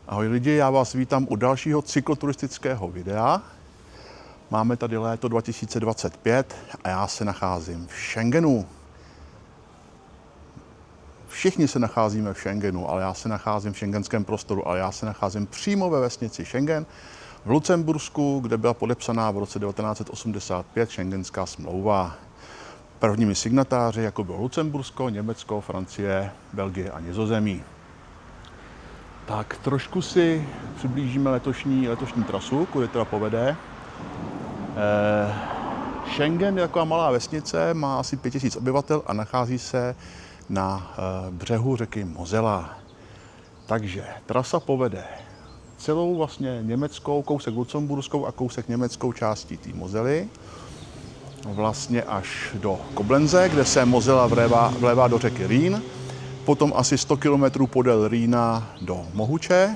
Ahoj lidi, já vás vítám u dalšího cykloturistického videa. Máme tady léto 2025 a já se nacházím v Schengenu. Všichni se nacházíme v Schengenu, ale já se nacházím v schengenském prostoru, ale já se nacházím přímo ve vesnici Schengen v Lucembursku, kde byla podepsaná v roce 1985 Schengenská smlouva. Prvními signatáři jako bylo Lucembursko, Německo, Francie, Belgie a Nizozemí. Tak trošku si přiblížíme letošní trasu, kudy teda povede. Schengen je taková malá vesnice, má asi 5000 obyvatel a nachází se na břehu řeky Mosela. Takže trasa povede celou vlastně německou, kousek lucemburskou a kousek německou částí té Mosely. Vlastně až do Koblenze, kde se Mosela vlévá do řeky Rýn. Potom asi 100 km podél Rýna do Mohuče.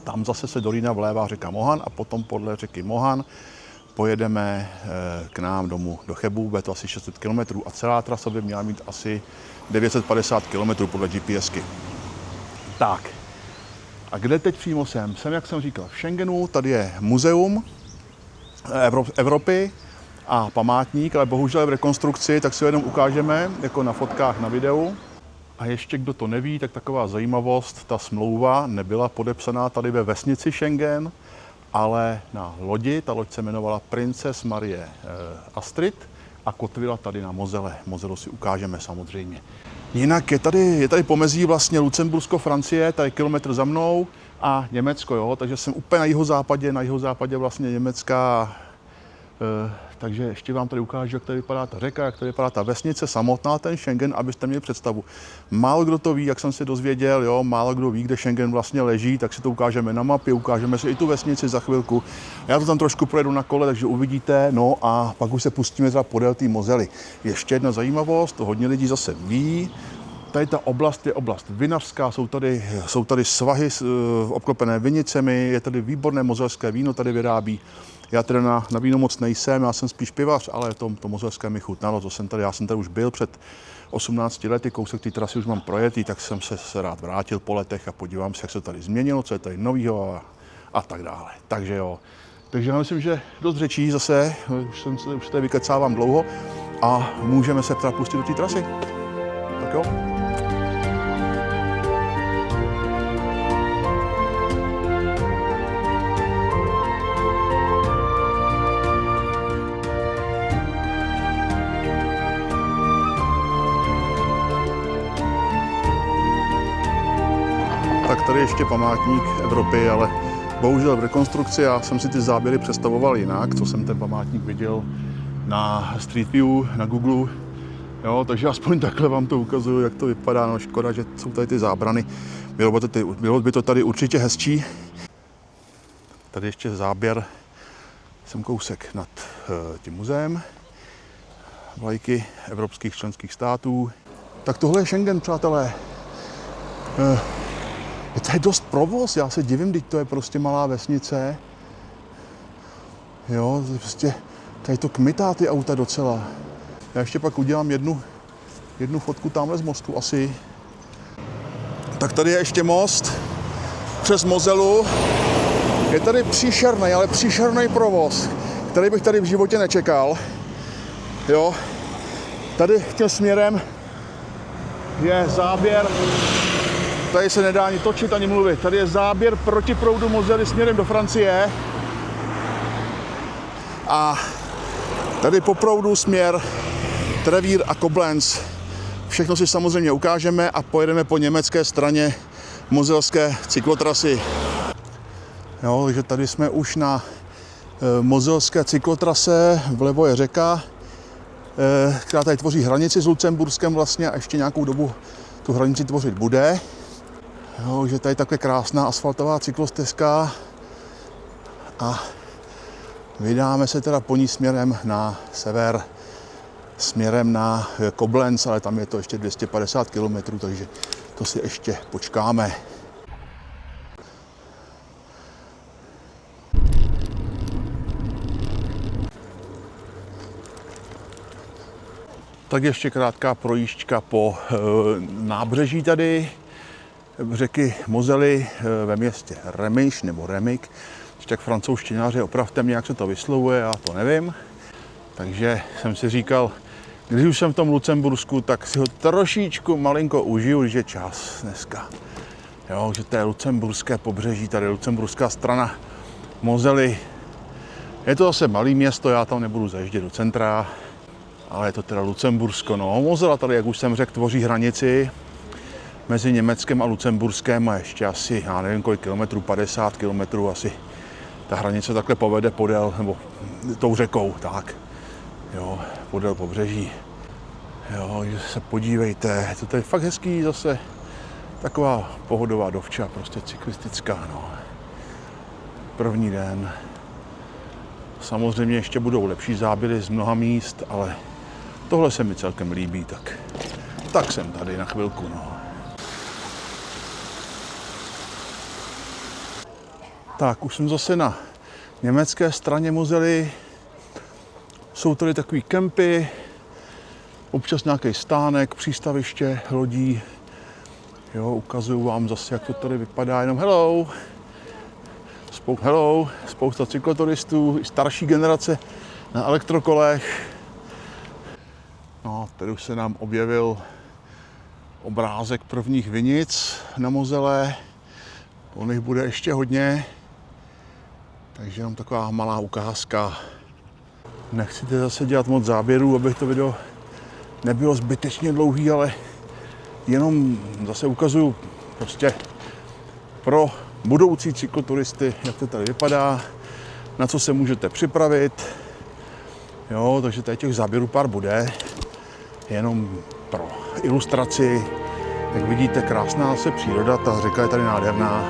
Tam zase se do Rýna vlévá řeka Mohan a potom podle řeky Mohan pojedeme k nám domů do Chebu, bude to asi 600 km a celá trasa by měla mít asi 950 km podle GPSky. Tak, a kde teď přímo jsem? Jsem, jak jsem říkal, v Schengenu, tady je muzeum Evropy a památník, ale bohužel v rekonstrukci, tak si ho jenom ukážeme, jako na fotkách, na videu. A ještě kdo to neví, tak taková zajímavost, ta smlouva nebyla podepsaná tady ve vesnici Schengen, ale na lodi. Ta loď se jmenovala Princess Marie Astrid a kotvila tady na Mosele. Moselu si ukážeme samozřejmě. Jinak je tady pomezí vlastně Lucembursko, Francie, tady kilometr za mnou a Německo, jo? Takže jsem úplně na jihozápadě vlastně Německa. Takže ještě vám tady ukážu, jak tady vypadá ta řeka, jak tady vypadá ta vesnice samotná, ten Schengen, abyste měli představu. Málo kdo to ví, jak jsem se dozvěděl, jo, málo kdo ví, kde Schengen vlastně leží, tak si to ukážeme na mapě, ukážeme si i tu vesnici za chvilku. Já to tam trošku projedu na kole, takže uvidíte, no a pak už se pustíme teda podél té Mosely. Ještě jedna zajímavost, to hodně lidí zase ví. Tady ta oblast je oblast vinařská, jsou tady svahy obklopené vinicemi, je tady výborné moselské víno, tady vyrábí. Já teda na víno moc nejsem, já jsem spíš pivař, ale to moselské mi chutnalo, já jsem tady už byl před 18 lety, kousek té trasy už mám projetý, tak jsem se rád vrátil po letech a podívám se, jak se tady změnilo, co je tady novýho a tak dále. Takže jo, takže já myslím, že dost řečí zase, už tady vykecávám dlouho a můžeme se teda pustit do té trasy. Tak jo. Tak tady ještě památník Evropy, ale bohužel v rekonstrukci já jsem si ty záběry představoval jinak, co jsem ten památník viděl na Street View, na Google. Jo, takže aspoň takhle vám to ukazuju, jak to vypadá. No škoda, že jsou tady ty zábrany. Bylo by to tady určitě hezčí. Tady ještě záběr, jsem kousek nad tím muzeem. Vlajky evropských členských států. Tak tohle je Schengen, přátelé. Je tady dost provoz, já se divím, teď to je prostě malá vesnice. Jo, prostě tady to kmitá ty auta docela. Já ještě pak udělám jednu fotku tamhle z mostu asi. Tak tady je ještě most přes Moselu. Je tady příšerný provoz, který bych tady v životě nečekal. Jo, tady tím směrem je záběr. Tady se nedá ani točit, ani mluvit. Tady je záběr proti proudu Mosely směrem do Francie. A tady po proudu směr Trevír a Koblenz. Všechno si samozřejmě ukážeme a pojedeme po německé straně moselské cyklotrasy. Jo, takže tady jsme už na moselské cyklotrase, vlevo je řeka, která tady tvoří hranici s Lucemburskem vlastně a ještě nějakou dobu tu hranici tvořit bude. Jo, že tady takhle krásná asfaltová cyklostezka a vydáme se teda po ní směrem na sever, směrem na Koblenz, ale tam je to ještě 250 km, takže to si ještě počkáme. Tak ještě krátká projížďka po nábřeží tady. řeky Mosely ve městě Remich nebo Remik. Tak francouzštináři, opravte mě, jak se to vyslovuje, já to nevím. Takže jsem si říkal, když už jsem v tom Lucembursku, tak si ho trošičku malinko užiju, když je čas dneska. Jo, že to je lucemburské pobřeží, tady lucemburská strana Mosely. Je to zase malé město, já tam nebudu zajíždět do centra, ale je to teda Lucembursko. No, Mosela tady, jak už jsem řekl, tvoří hranici mezi Německem a Lucemburskem a ještě asi, já nevím kolik kilometrů, 50 kilometrů asi. Ta hranice takhle povede podél, nebo tou řekou, tak. Jo, podél pobřeží. Jo, že se podívejte, to je fakt hezký zase. Taková pohodová dovča, prostě cyklistická, no. První den. Samozřejmě ještě budou lepší záběry z mnoha míst, ale tohle se mi celkem líbí, tak jsem tady na chvilku, no. Tak, už jsem zase na německé straně Mosely. Jsou tady takový kempy, občas nějaký stánek, přístaviště lodí. Jo, ukazuju vám zase, jak to tady vypadá, jenom hello, spousta cykloturistů, i starší generace na elektrokolech. No, tady už se nám objevil obrázek prvních vinic na Mosele. O nich bude ještě hodně, takže jenom taková malá ukázka. Nechci zase dělat moc záběrů, aby to video nebylo zbytečně dlouhý, ale jenom zase ukazuju prostě pro budoucí cykloturisty, jak to tady vypadá, na co se můžete připravit. Jo, takže tady těch záběrů pár bude, jenom pro ilustraci. Jak vidíte, krásná se příroda, ta řeka je tady nádherná.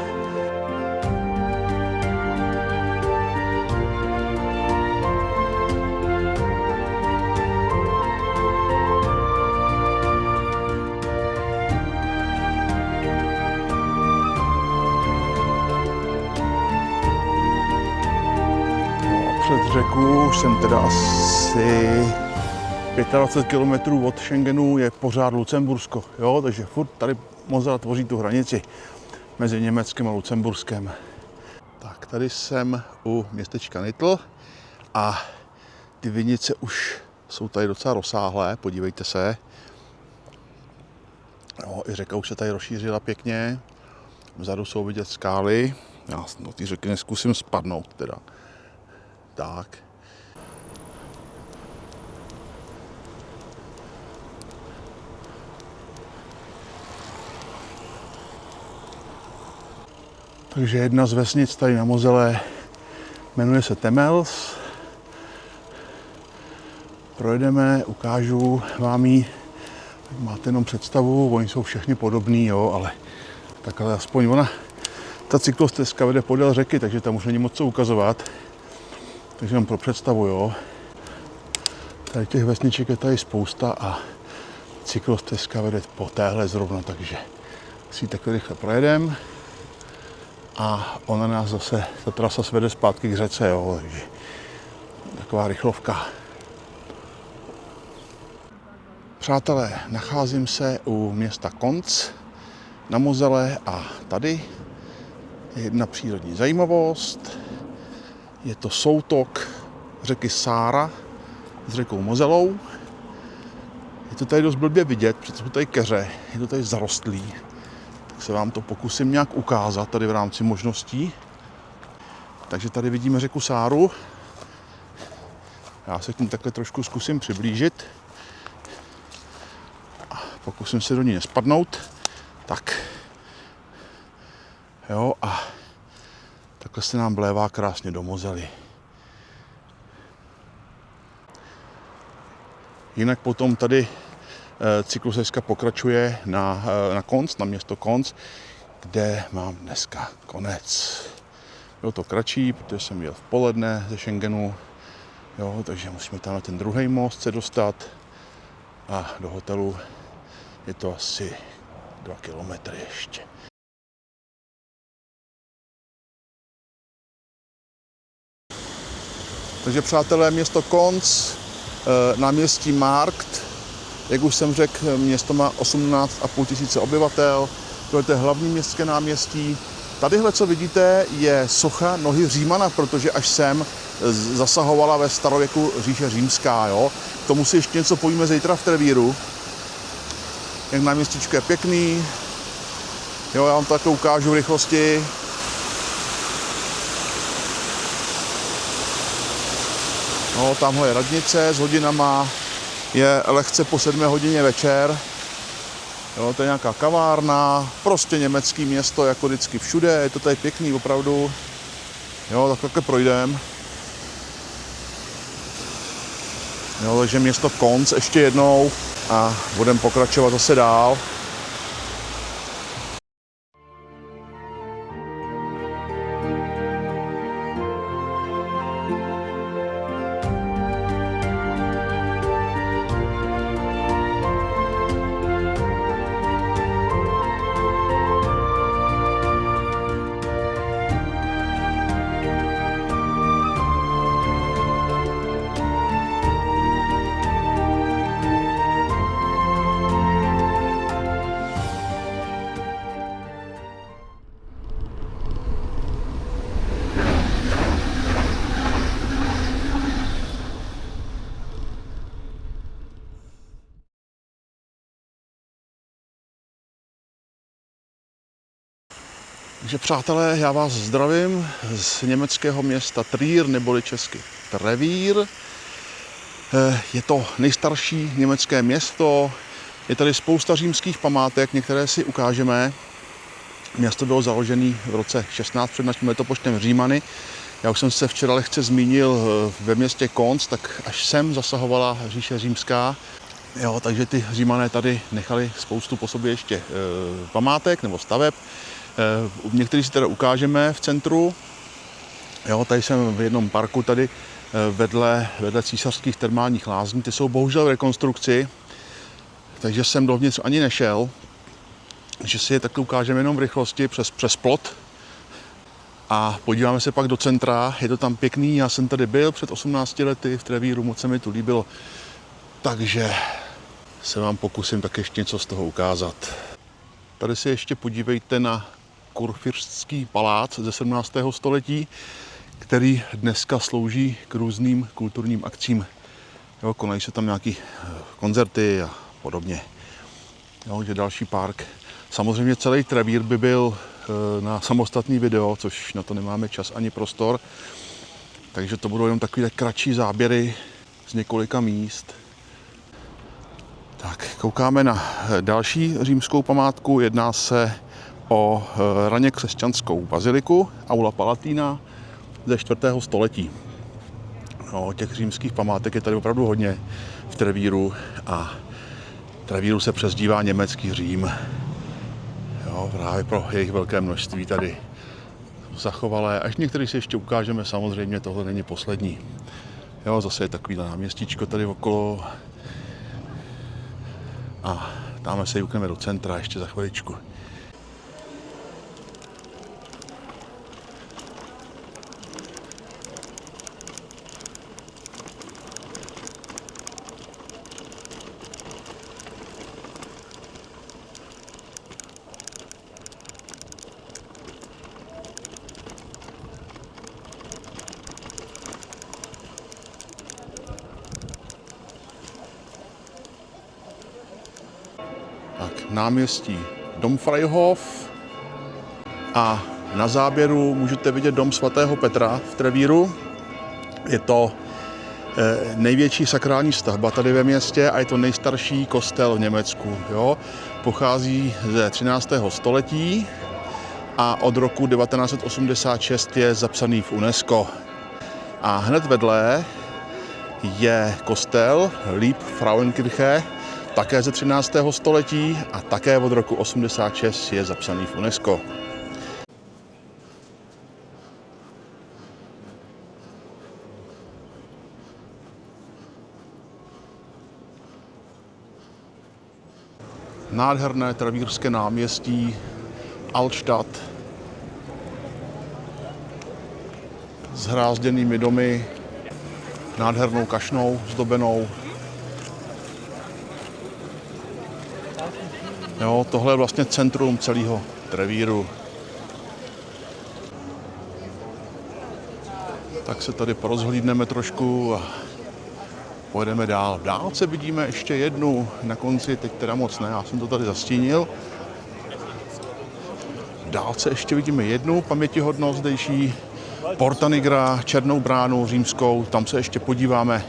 Přes řeku už jsem teda asi 25 km od Schengenu, je pořád Lucembursko, jo, takže furt tady Mosela tvoří tu hranici mezi Německem a Lucemburskem. Tak tady jsem u městečka Nitl a ty vinice už jsou tady docela rozsáhlé, podívejte se. Jo, i řeka už se tady rozšířila pěkně, vzadu jsou vidět skály, já do té řeky neskusím spadnout teda. Tak. Takže jedna z vesnic tady na Mosele jmenuje se Temels. Projedeme, ukážu vám ji, máte jenom představu, oni jsou všechny podobný, jo, ale takhle aspoň ona, ta cyklostezka vede podél řeky, takže tam už není moc co ukazovat. Takže jenom pro představu, jo. Tady těch vesniček je tady spousta a cyklostezka vede po téhle zrovna, takže si ji takhle rychle projedeme. A ona nás zase, ta trasa svede zpátky k řece, jo, takže taková rychlovka. Přátelé, nacházím se u města Konc na Mosele a tady je jedna přírodní zajímavost. Je to soutok řeky Sára s řekou Moselou. Je to tady dost blbě vidět, protože jsou tady keře, je to tady zarostlý. Tak se vám to pokusím nějak ukázat tady v rámci možností. Takže tady vidíme řeku Sáru. Já se k ní takhle trošku zkusím přiblížit. A pokusím se do ní nespadnout. Tak. Jo, a takhle se nám vlévá krásně do Mosely. Jinak potom tady cyklostezka pokračuje na Konc, na město Konc, kde mám dneska konec. Bylo to kratší, protože jsem jel v poledne ze Schengenu, jo, takže musíme tam na ten druhý most se dostat a do hotelu je to asi 2 kilometry ještě. Takže přátelé, město Konc, náměstí Markt, jak už jsem řekl, město má 18 500 obyvatel, To je hlavní městské náměstí. Tadyhle, co vidíte, je socha nohy Římana, protože až sem zasahovala ve starověku říše římská. Jo? K tomu si ještě něco povíme zítra v Trevíru. Jak náměstíčko je pěkný. Jo, já vám to takhle ukážu v rychlosti. No, tamhle je radnice s hodinama. Je lehce po 7 hodině večer. Jo, to je nějaká kavárna, prostě německý město, jako vždycky všude, je to tady pěkný opravdu. Jo, takhle projdem. Jo, takže město Konc ještě jednou a budeme pokračovat zase dál. Takže přátelé, já vás zdravím z německého města Trier, neboli česky Trevír. Je to nejstarší německé město, je tady spousta římských památek, některé si ukážeme. Město bylo založené v roce 16 před naším letopočtem Římany. Já už jsem se včera lehce zmínil ve městě Konc, tak až sem zasahovala říše římská. Jo, takže ty Římané tady nechali spoustu po sobě ještě památek nebo staveb. Některý si teda ukážeme v centru. Jo, tady jsem v jednom parku tady vedle císařských termálních lázní. Ty jsou bohužel v rekonstrukci, takže jsem dovnitř ani nešel. Že si je takhle ukážeme jenom v rychlosti přes plot. A podíváme se pak do centra. Je to tam pěkný, já jsem tady byl před 18 lety v Trevíru, moc se mi tu líbilo. Takže se vám pokusím tak ještě něco z toho ukázat. Tady si ještě podívejte na kurfiřtský palác ze 17. století, který dneska slouží k různým kulturním akcím. Jo, konají se tam nějaké koncerty a podobně. Jo, že další park. Samozřejmě celý Trevír by byl na samostatný video, což na to nemáme čas ani prostor. Takže to budou jenom takové kratší záběry z několika míst. Tak, koukáme na další římskou památku. Jedná se o raně křesťanskou baziliku Aula Palatina ze 4. století. No, těch římských památek je tady opravdu hodně v Trevíru a Trevíru se přezdívá německý Řím. Jo, právě pro jejich velké množství tady zachovalé. Až některý si ještě ukážeme, samozřejmě tohle není poslední. Jo, zase je takový náměstíčko tady okolo. A dáme se jukneme do centra ještě za chviličku. Tak, náměstí Domfreihof a na záběru můžete vidět dom svatého Petra v Trevíru. Je to největší sakrální stavba tady ve městě a je to nejstarší kostel v Německu. Jo? Pochází ze 13. století a od roku 1986 je zapsaný v UNESCO. A hned vedle je kostel Liebfrauenkirche, také ze 13. století a také od roku 86 je zapsaný v UNESCO. Nádherné trevírské náměstí Altstadt s hrázděnými domy, nádhernou kašnou zdobenou. Jo, tohle je vlastně centrum celého Trevíru. Tak se tady porozhlídneme trošku a pojedeme dál. V dálce vidíme ještě jednu na konci, teď teda moc ne, já jsem to tady zastínil. V dálce ještě vidíme jednu pamětihodnost zdejší, Porta Nigra, Černou bránu římskou, tam se ještě podíváme.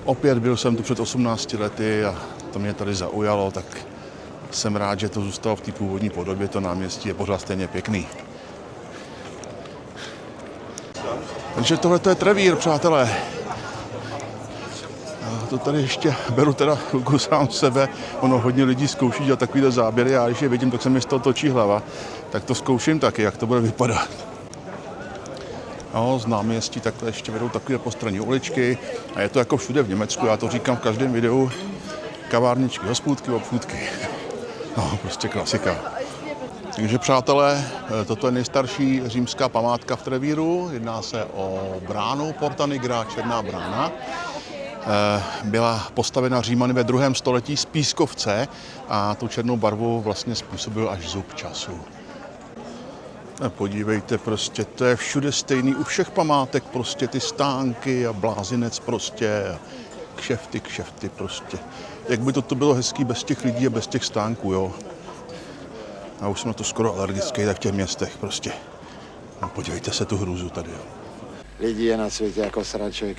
Opět byl jsem tu před 18 lety a to mě tady zaujalo, tak jsem rád, že to zůstalo v té původní podobě, to náměstí je pořád stejně pěkný. Takže tohle je Trevír, přátelé. A to tady ještě beru teda chvilku sám sebe. Ono hodně lidí zkouší dělat takovýhle záběry a když je vidím, tak se mi z toho točí hlava. Tak to zkouším taky, jak to bude vypadat. No, z náměstí takhle ještě vedou takové postranní uličky a je to jako všude v Německu, já to říkám v každém videu. Kavárničky, hospůdky, obchůdky. No, prostě klasika. Takže přátelé, toto je nejstarší římská památka v Trevíru. Jedná se o bránu Porta Nigra, Černá brána. Byla postavena Římany ve 2. století z pískovce a tu černou barvu vlastně způsobil až zub času. Podívejte, prostě to je všude stejný, u všech památek prostě ty stánky a blázinec prostě, a kšefty prostě. Jak by to bylo hezký bez těch lidí a bez těch stánků, jo. Já už jsem na to skoro alergický tak v těch městech prostě. No, podívejte se tu hrůzu tady, jo. Lidí je na světě jako sraček.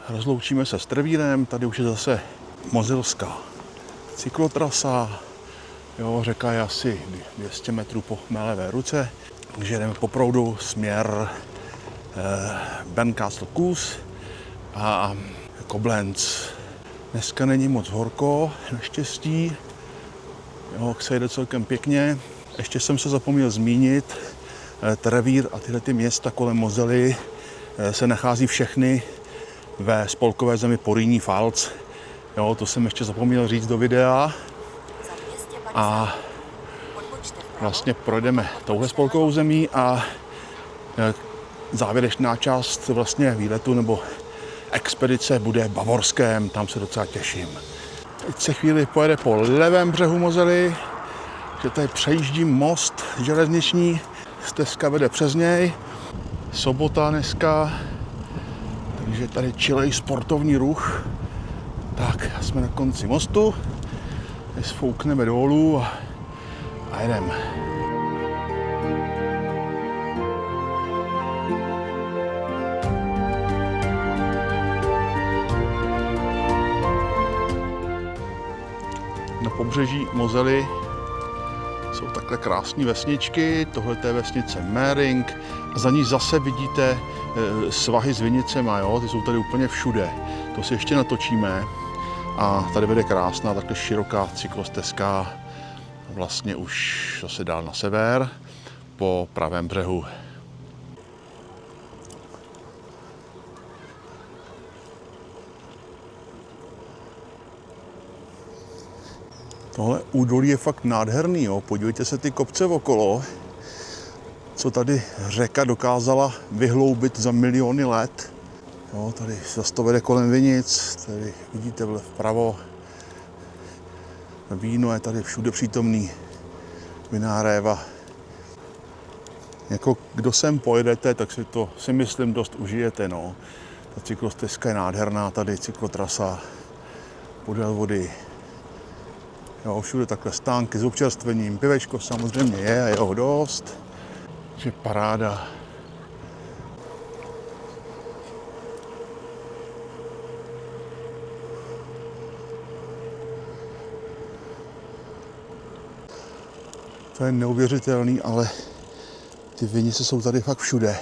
Rozloučíme se s Trevírem, tady už je zase mozilská cyklotrasa. Jo, řeka je asi 200 metrů po mé levé ruce, takže jdeme po proudu směr Bernkastel Kues a Koblenz. Dneska není moc horko, naštěstí. Jo, se jede celkem pěkně. Ještě jsem se zapomněl zmínit, Trevír a tyhle ty města kolem Mosely se nachází všechny ve spolkové zemi Porýní Pfalz. Jo, to jsem ještě zapomněl říct do videa. A vlastně projdeme touhle spolkovou zemí a závěrečná část vlastně výletu nebo expedice bude v Bavorském, tam se docela těším. Teď se chvíli pojede po levém břehu Mosely, že tady přejíždím most železniční, stezka vede přes něj. Sobota dneska, takže tady čilej sportovní ruch. Tak, jsme na konci mostu, sfoukneme dolů a jedeme. Na pobřeží Mosely jsou takhle krásné vesničky, tohle je vesnice Mering a za ní zase vidíte svahy s vinicema, jo? Ty jsou tady úplně všude. To si ještě natočíme a tady vede krásná, takhle široká cyklostezka, vlastně už zase dál na sever po pravém břehu. Tohle údolí je fakt nádherný, jo? Podívejte se ty kopce okolo, co tady řeka dokázala vyhloubit za miliony let. Jo, tady zase to vede kolem vinic, tady vidíte vpravo. Víno je tady všude přítomný, vinná réva. Jako kdo sem pojedete, tak si to si myslím dost užijete. No. Ta cyklostezka je nádherná, tady cyklotrasa podél vody. Jo, všude takhle stánky s občerstvením, pivečko samozřejmě je a je ho dost. Takže paráda. To je neuvěřitelný, ale ty vinice jsou tady fakt všude.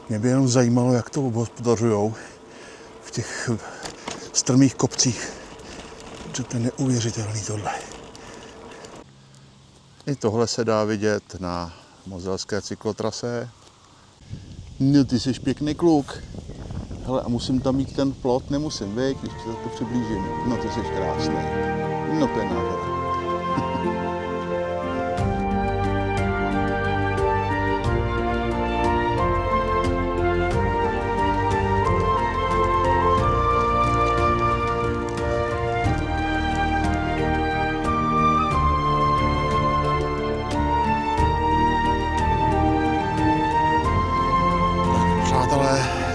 Mě by jenom zajímalo, jak to obhospodařujou v těch strmých kopcích. Protože to je neuvěřitelný tohle. I tohle se dá vidět na mozelské cyklotrase. No, ty jsi pěkný kluk. Hele, a musím tam mít ten plot? Nemusím, viď, když ti to přiblížím. No, ty jsi krásný. No, to je nádhera.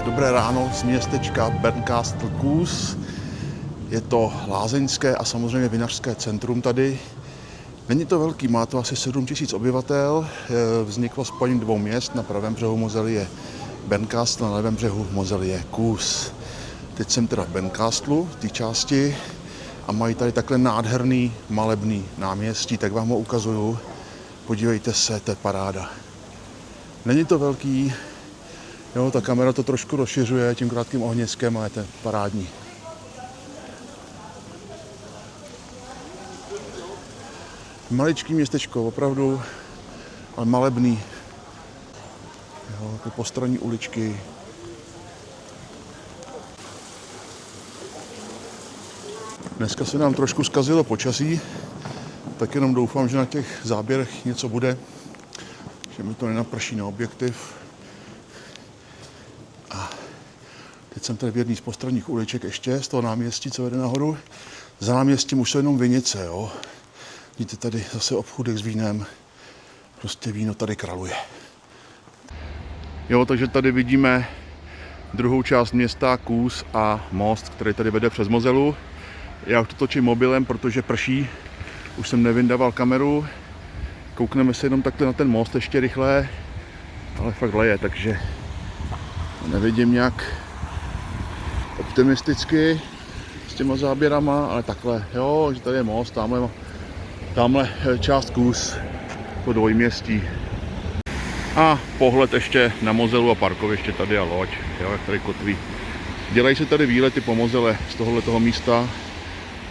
Dobré ráno z městečka Bernkastel Kues. Je to lázeňské a samozřejmě vinařské centrum tady. Není to velký, má to asi 7 000 obyvatel. Vzniklo spojením dvou měst. Na pravém břehu Mosely je Bernkastel, na levém břehu Mosely je Kues. Teď jsem teda v Bernkastelu, v té části, a mají tady takhle nádherný malebný náměstí, tak vám ho ukazuju. Podívejte se, to je paráda. Není to velký. Jo, ta kamera to trošku rozšiřuje tím krátkým ohniskem a je to parádní. Maličký městečko, opravdu, ale malebný. Jo, jako postranní uličky. Dneska se nám trošku zkazilo počasí, tak jenom doufám, že na těch záběrech něco bude, že mi to nenaprší na objektiv. Teď jsem tady v jedný z postranních uliček ještě, z toho náměstí, co vede nahoru. Za náměstím už jsou jenom vinice, jo. Vidíte tady zase obchůdek s vínem. Prostě víno tady kraluje. Jo, takže tady vidíme druhou část města Kues a most, který tady vede přes Moselu. Já už to točím mobilem, protože prší. Už jsem nevyndaval kameru. Koukneme se jenom takhle na ten most ještě rychle. Ale fakt leje, takže nevidím nějak optimisticky s těma záběrama, ale takhle, jo, že tady je most, tamhle část Kues, to dvojměstí. A pohled ještě na Moselu a parkoviště tady a loď, jo, jak tady kotví. Dělají se tady výlety po Mosele z tohoto místa.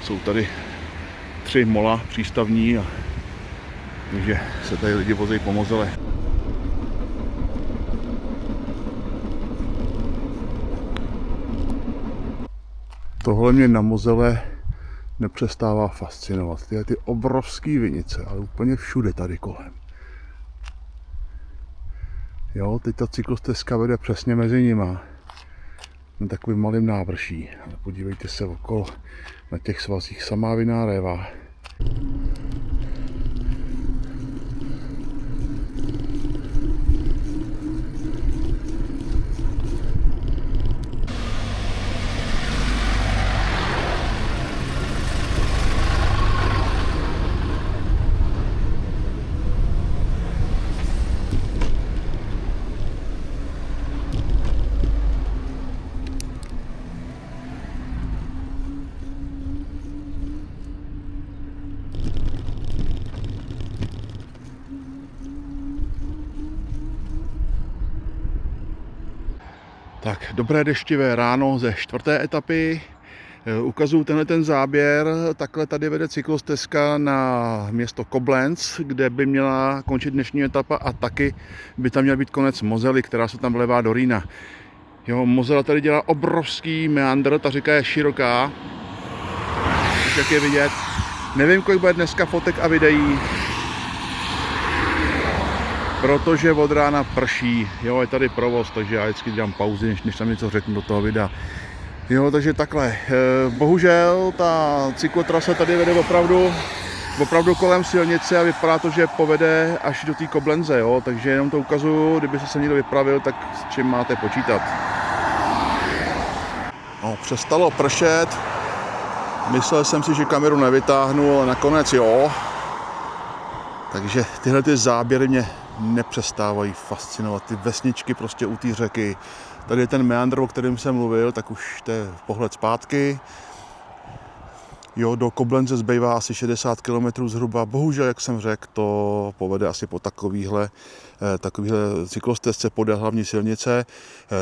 Jsou tady 3 mola přístavní, takže se tady lidi vozejí po Mosele. Tohle mě na Mosele nepřestává fascinovat. Ty obrovský vinice, ale úplně všude tady kolem. Jo, teď ta cyklostezka vede přesně mezi nima. Na takovým malým návrší. Ale podívejte se okolo na těch svazích, samá vinná réva. Tak, dobré deštivé ráno ze 4. etapy. Ukazuju tenhle ten záběr. Takhle tady vede cyklostezka na město Koblenz, kde by měla končit dnešní etapa, a taky by tam měl být konec Mosely, která se tam vlevá do Rýna. Jo, Mosela tady dělá obrovský meandr, ta řeka je široká, jak je vidět. Nevím, kolik bude dneska fotek a videí, protože od rána prší. Jo, je tady provoz, takže já vždycky dělám pauzy, než tam něco řeknu do toho videa. Jo, takže takhle. Bohužel ta cyklotrasa tady vede opravdu kolem silnice a vypadá to, že povede až do té Koblenze, jo, takže jenom to ukazuju, kdyby se někdo vypravil, tak s čím máte počítat. No, přestalo pršet. Myslel jsem si, že kameru nevytáhnu, ale nakonec jo. Takže tyhle ty záběry mě nepřestávají fascinovat. Ty vesničky prostě u té řeky. Tady je ten meandr, o kterém jsem mluvil, tak už to je pohled zpátky. Jo, do Koblence zbývá asi 60 km zhruba. Bohužel, jak jsem řekl, to povede asi po takovýhle cyklostezce podél hlavní silnice.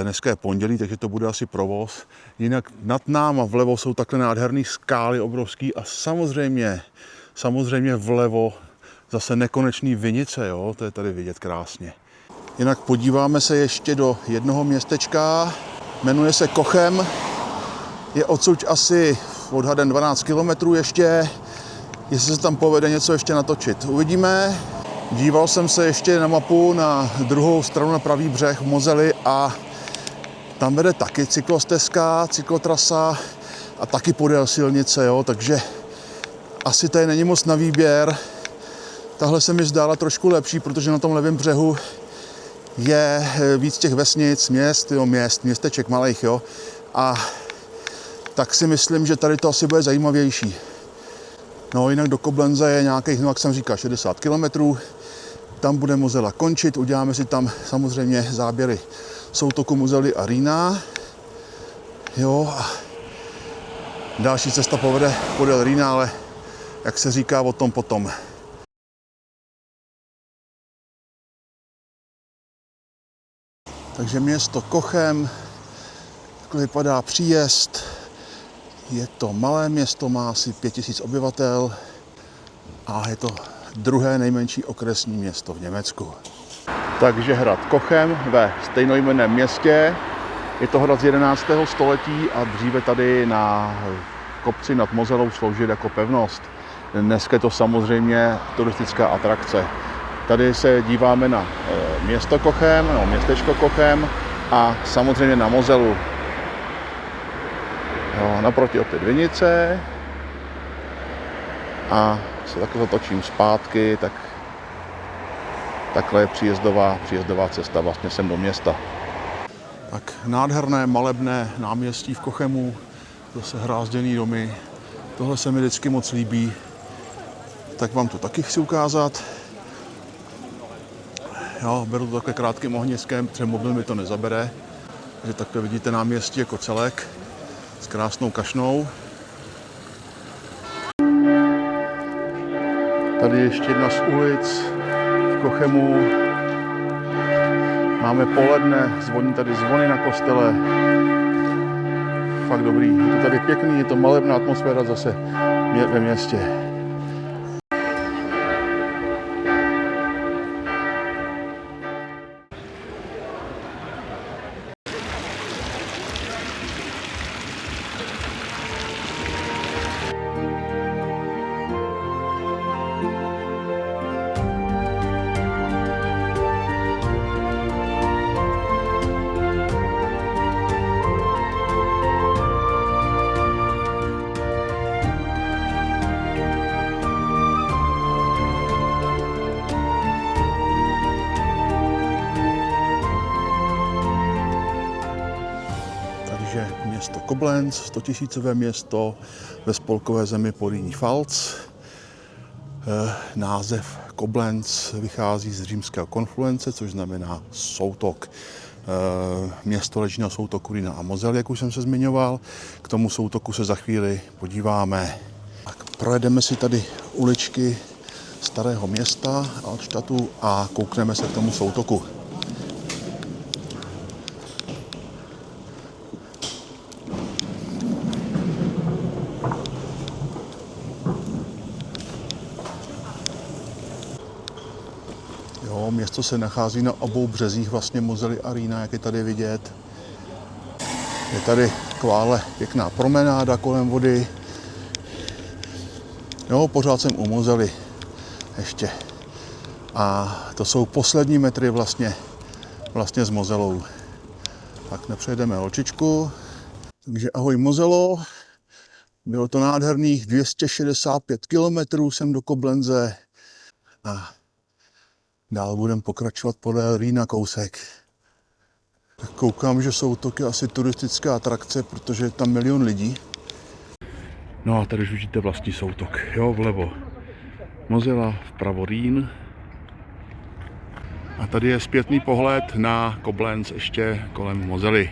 Dneska je pondělí, takže to bude asi provoz. Jinak nad náma vlevo jsou takhle nádherný skály obrovský a samozřejmě vlevo zase nekonečný vinice, jo, to je tady vidět krásně. Jinak podíváme se ještě do jednoho městečka, jmenuje se Kochem, je odsud asi odhadem 12 km ještě, jestli se tam povede něco ještě natočit. Uvidíme. Díval jsem se ještě na mapu na druhou stranu, na pravý břeh Mosely a tam vede taky cyklostezka, cyklotrasa a taky podél silnice, jo, takže asi tady není moc na výběr. Tahle se mi zdála trošku lepší, protože na tom levém břehu je víc těch vesnic, městeček malých, jo. A tak si myslím, že tady to asi bude zajímavější. No jinak do Koblence je nějakých, no jak jsem říkal, 60 km. Tam bude Mosela končit, uděláme si tam samozřejmě záběry soutoku Mosely a Rýna. Jo, a další cesta povede podél Rýna, ale jak se říká, o tom potom. Takže město Kochem, takhle vypadá příjezd. Je to malé město, má asi 5000 obyvatel a je to druhé nejmenší okresní město v Německu. Takže hrad Kochem ve stejnojmenném městě. Je to hrad z 11. století a dříve tady na kopci nad Moselou sloužil jako pevnost. Dneska je to samozřejmě turistická atrakce. Tady se díváme na město Kochem, no, městečko Kochem a samozřejmě na Moselu. Jo, naproti opět vinice a se takhle zatočím zpátky, tak takhle je příjezdová cesta vlastně sem do města. Tak nádherné malebné náměstí v Kochemu, zase hrázděný domy, tohle se mi vždycky moc líbí, tak vám to taky chci ukázat. Jo, beru to takhle krátkým ohniskem, protože mobil mi to nezabere, takže takhle vidíte náměstí jako celek s krásnou kašnou. Tady ještě jedna z ulic v Kochemu. Máme poledne, zvoní tady zvony na kostele. Fakt dobrý. Je to tady pěkný, je to malebná atmosféra zase ve městě. Město Koblenz, 100 000 město ve spolkové zemi Porýní-Pfalz. Název Koblenz vychází z římského konfluence, což znamená soutok. Město leží na soutoku Rýna a Mosely, jak už jsem se zmiňoval. K tomu soutoku se za chvíli podíváme. Tak projedeme si tady uličky starého města Altstadtu a koukneme se k tomu soutoku. Město se nachází na obou březích vlastně Mosely a Rýna, jak je tady vidět. Je tady takováhle pěkná promenáda kolem vody. Jo, pořád jsem u Mosely ještě. A to jsou poslední metry vlastně s Moselou. Tak nepřejedeme holčičku. Takže ahoj Moselo. Bylo to nádherných 265 km sem do Koblence. A dál budeme pokračovat podél Rýna kousek. Tak koukám, že soutok je asi turistická atrakce, protože je tam 1 000 000 lidí. No a tady už vidíte vlastní soutok. Jo, vlevo Mosela, vpravo Rýn. A tady je zpětný pohled na Koblenz ještě kolem Mosely.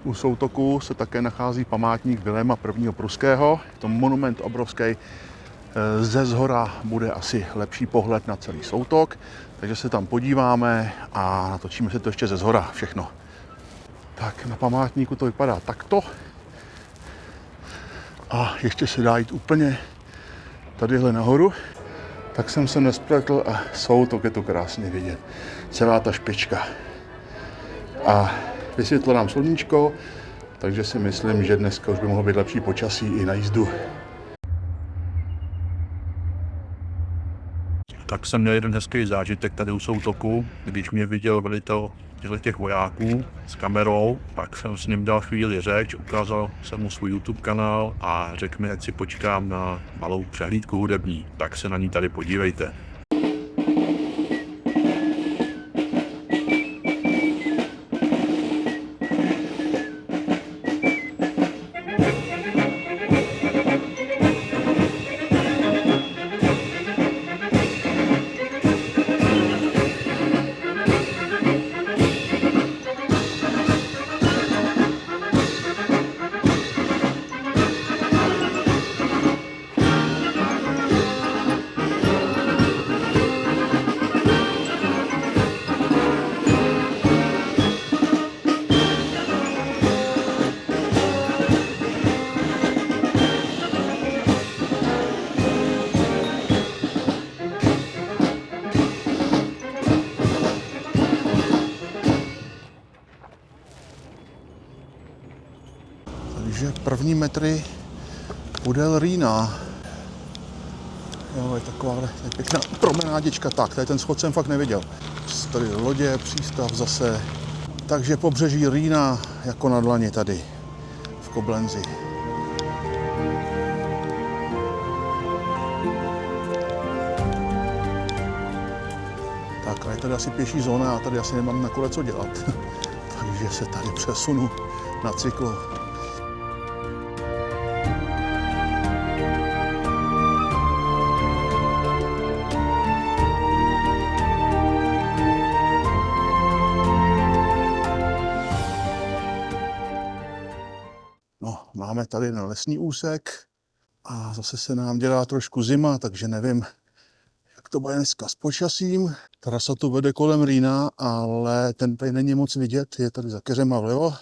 U soutoku se také nachází památník Viléma I. Pruského. Je to monument obrovský. Ze zhora bude asi lepší pohled na celý soutok, takže se tam podíváme a natočíme se to ještě ze zhora všechno. Tak na památníku to vypadá takto. A ještě se dá jít úplně tadyhle nahoru. Tak jsem se nespletl a soutok je to krásně vidět. Celá ta špička. A vysvětlo nám sluníčko, takže si myslím, že dneska už by mohlo být lepší počasí i na jízdu. Tak jsem měl jeden hezký zážitek tady u soutoku, když mě viděl velitel těch vojáků s kamerou, pak jsem s ním dal chvíli řeč, ukázal jsem mu svůj YouTube kanál a řekl mi, ať si počkám na malou přehlídku hudební, tak se na ní tady podívejte. Takže první metry podél Rýna. Jo, je taková pěkná promenádička. Tak, tady ten schod jsem fakt neviděl. Tady lodě, přístav zase. Takže pobřeží Rýna jako na dlani tady v Koblenzi. Tak a je tady asi pěší zóna a tady asi nemám na kole co dělat. Takže se tady přesunu na cyklo. No, máme tady na lesní úsek a zase se nám dělá trošku zima, takže nevím, jak to bude dneska s počasím. Trasa tu vede kolem Rýna, ale ten tady není moc vidět, je tady za keřema vlevo,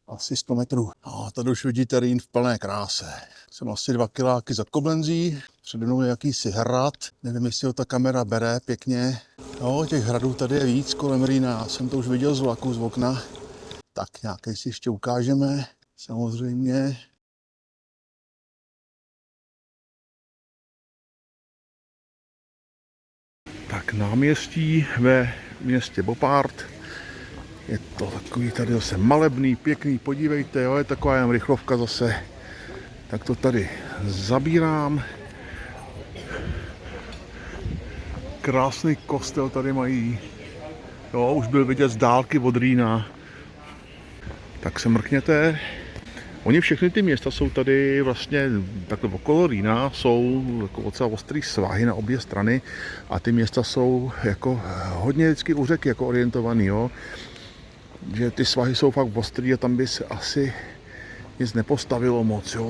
asi 100 metrů. No, tady už vidíte Rýn v plné kráse. Jsem asi 2 kiláky za Koblenzí, přede mnou je jakýsi hrad, nevím, jestli ho ta kamera bere pěkně. No, těch hradů tady je víc kolem Rýna, jsem to už viděl z vlaku, z okna. Tak nějaký si ještě ukážeme. Samozřejmě. Tak náměstí ve městě Boppard. Je to takový tady zase malebný, pěkný, podívejte, jo, je taková jen rychlovka zase. Tak to tady zabírám. Krásný kostel tady mají. Jo, už byl vidět z dálky od Rýna. Tak se mrkněte. Oni všechny ty města jsou tady vlastně takhle okolo Rýna, jsou jako docela ostrý svahy na obě strany a ty města jsou jako hodně vždycky u řeky jako orientovaný, jo. Že ty svahy jsou fakt ostrý a tam by se asi nic nepostavilo moc, jo.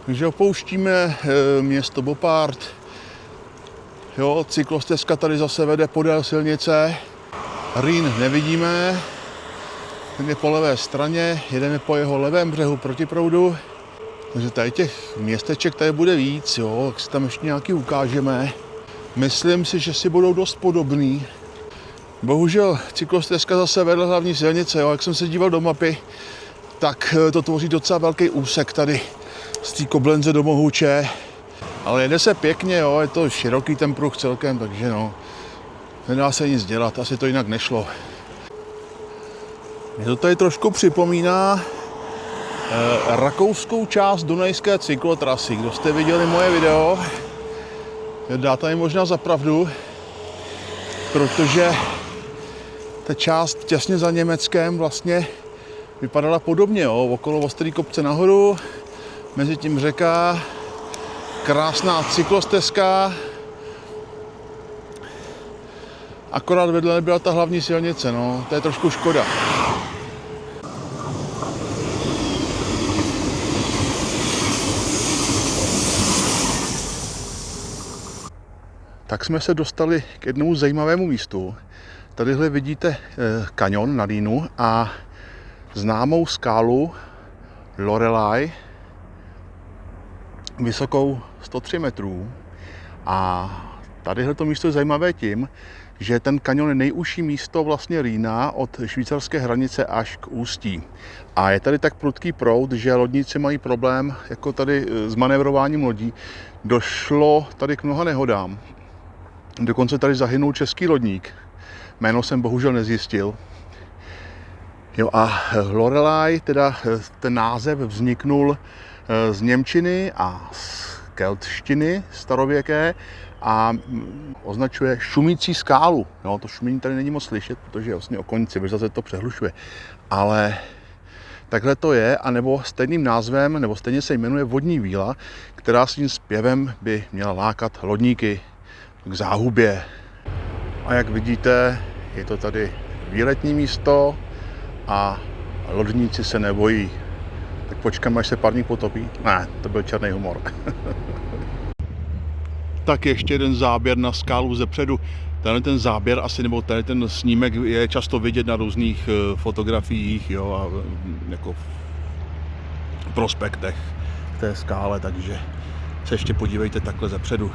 Takže opouštíme město Boppard. Jo, cyklostezka tady zase vede podél silnice. Rýn nevidíme, ten je po levé straně, jedeme po jeho levém břehu proti proudu. Takže tady těch městeček tady bude víc, jo, tak si tam ještě nějaký ukážeme. Myslím si, že si budou dost podobný. Bohužel cyklostezka zase vedle hlavní silnice, jo, jak jsem se díval do mapy, tak to tvoří docela velký úsek tady z té Koblenze do Mohuče. Ale jede se pěkně, jo, je to široký ten pruh celkem, takže no, nedá se nic dělat, asi to jinak nešlo. Mě to tady trošku připomíná rakouskou část dunajské cyklotrasy. Kdo jste viděli moje video, dáte mi možná za pravdu, protože ta část těsně za Německem vlastně vypadala podobně, jo, okolo ostrý kopce nahoru, mezi tím řeka, krásná cyklostezka, Akorát vedle nebyla ta hlavní silnice, no, to je trošku škoda. Tak jsme se dostali k jednomu zajímavému místu. Tadyhle vidíte kanion na Rýnu a známou skálu Loreley, vysokou 103 metrů. A tadyhle to místo je zajímavé tím, že ten kanion je nejužší místo vlastně Rýna od švýcarské hranice až k ústí. A je tady tak prudký proud, že lodníci mají problém jako tady s manévrováním lodí. Došlo tady k mnoha nehodám. Dokonce tady zahynul český lodník. Jméno jsem bohužel nezjistil. Jo, a Loreley, teda ten název vzniknul z němčiny a z keltštiny starověké a označuje šumící skálu. Jo, to šumění tady není moc slyšet, protože vlastně okolní civilizace to přehlušuje. Ale takhle to je, anebo stejným názvem, nebo stejně se jmenuje vodní víla, která svým zpěvem by měla lákat lodníky k záhubě. A jak vidíte, je to tady výletní místo a lodníci se nebojí. Tak počkáme, až se parník potopí. Ne, to byl černý humor. Tak ještě jeden záběr na skálu zepředu. Tenhle ten záběr asi, nebo tady ten snímek je často vidět na různých fotografiích, jo, a jako v prospektech té skále, takže se ještě podívejte takhle zepředu.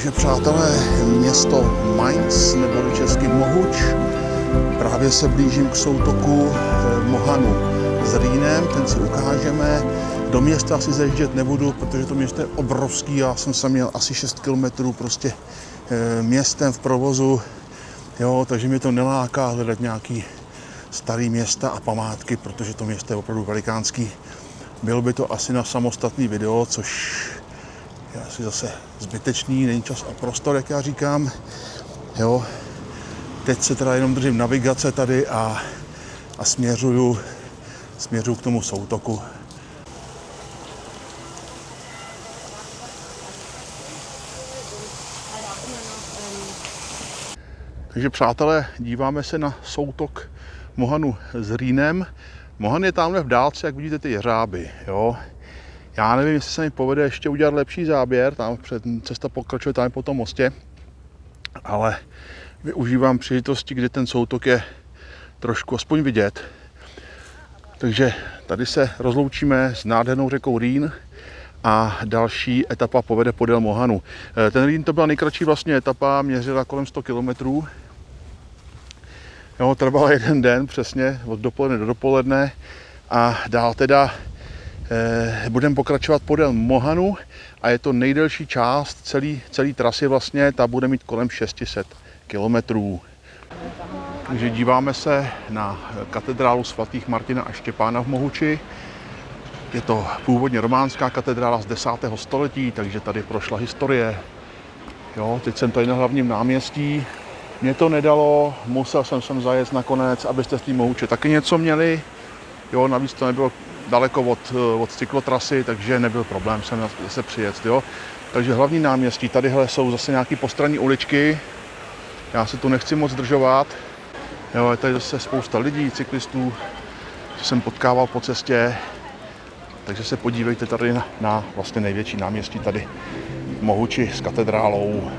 Takže přátelé, město Mainz, nebo český Mohuč, právě se blížím k soutoku Mohanu s Rýnem, ten si ukážeme. Do města si zajíždět nebudu, protože to město je obrovský, já jsem se měl asi 6 kilometrů prostě městem v provozu, jo, takže mě to neláká hledat nějaký starý města a památky, protože to město je opravdu velikánský. Bylo by to asi na samostatný video, což je asi zase zbytečný, není čas a prostor, jak já říkám. Jo. Teď se teda jenom držím navigace tady a směřuju k tomu soutoku. Takže přátelé, díváme se na soutok Mohanu s Rýnem. Mohan je tamhle v dálce, jak vidíte ty jeřáby. Jo. Já nevím, jestli se mi povede ještě udělat lepší záběr, tam cesta pokračuje tam po tom mostě, ale využívám příležitosti, kdy ten soutok je trošku aspoň vidět. Takže tady se rozloučíme s nádhernou řekou Rýn a další etapa povede podél Mohanu. Ten Rýn to byla nejkratší vlastně etapa, měřila kolem 100 kilometrů. Jo, trvala jeden den přesně, od dopoledne do dopoledne a dál teda budeme pokračovat podél Mohanu a je to nejdelší část celé trasy vlastně, ta bude mít kolem 600 kilometrů. Takže díváme se na katedrálu svatých Martina a Štěpána v Mohuči. Je to původně románská katedrála z 10. století, takže tady prošla historie. Jo, teď jsem tady na hlavním náměstí. Mě to nedalo, musel jsem sem zajet nakonec, abyste z té Mohuče taky něco měli. Jo, navíc to nebylo daleko od cyklotrasy, takže nebyl problém sem zase přijet. Jo. Takže hlavní náměstí, tadyhle jsou zase nějaké postranní uličky. Já se tu nechci moc zdržovat. Jo, je tady zase spousta lidí, cyklistů, co jsem potkával po cestě. Takže se podívejte tady na vlastně největší náměstí tady v Mohuči s katedrálou.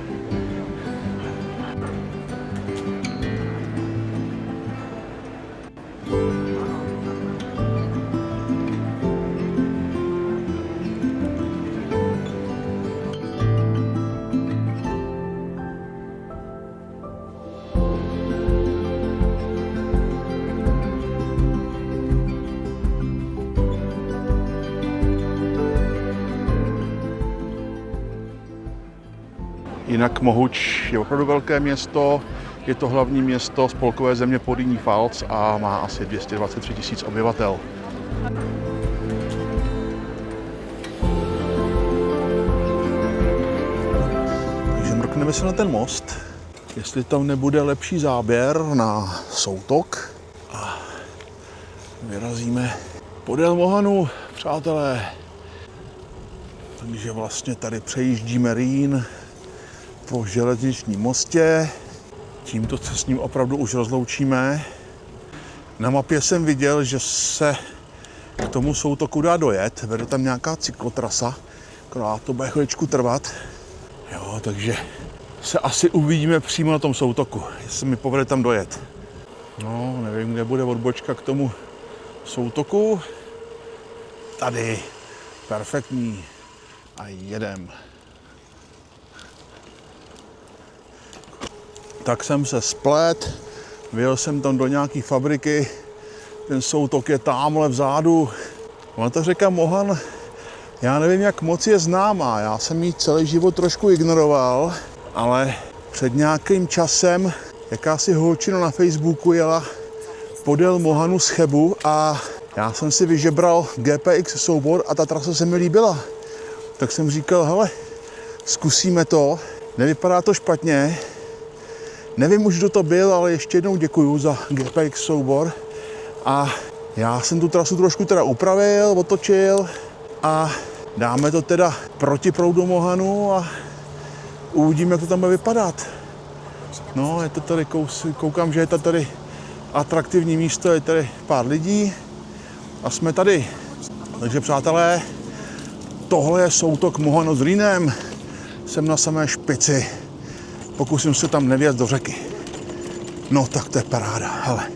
Jinak Mohuč je opravdu velké město, je to hlavní město spolkové země Porýní Pfalz a má asi 223 000 obyvatel. Takže mrkneme se na ten most, jestli tam nebude lepší záběr na soutok a vyrazíme podél Mohanu, přátelé. Takže vlastně tady přejíždíme Rýn po železničním mostě. Tímto se s ním opravdu už rozloučíme. Na mapě jsem viděl, že se k tomu soutoku dá dojet. Vede tam nějaká cyklotrasa, která to bude chviličku trvat. Jo, takže se asi uvidíme přímo na tom soutoku, jestli mi povede tam dojet. No, nevím, kde bude odbočka k tomu soutoku. Tady. Perfektní. A jedem. Tak jsem se splet, vyjel jsem tam do nějaký fabriky, ten soutok je támhle vzadu. Ona ta řeka Mohan, já nevím, jak moc je známá, já jsem ji celý život trošku ignoroval, ale před nějakým časem jakási holčina na Facebooku jela podél Mohanu z Chebu a já jsem si vyžebral GPX soubor a ta trasa se mi líbila. Tak jsem říkal, hele, zkusíme to, nevypadá to špatně. Nevím už, kdo to byl, ale ještě jednou děkuju za GPX soubor. A já jsem tu trasu trošku teda upravil, otočil a dáme to teda proti proudu Mohanu a uvidíme, jak to tam bude vypadat. No, je to tady, koukám, že je to tady atraktivní místo, je tady pár lidí a jsme tady. Takže přátelé, tohle je soutok Mohanu s Rýnem. Jsem na samé špici. Pokusím se tam nevjet do řeky. No tak to je paráda, hele.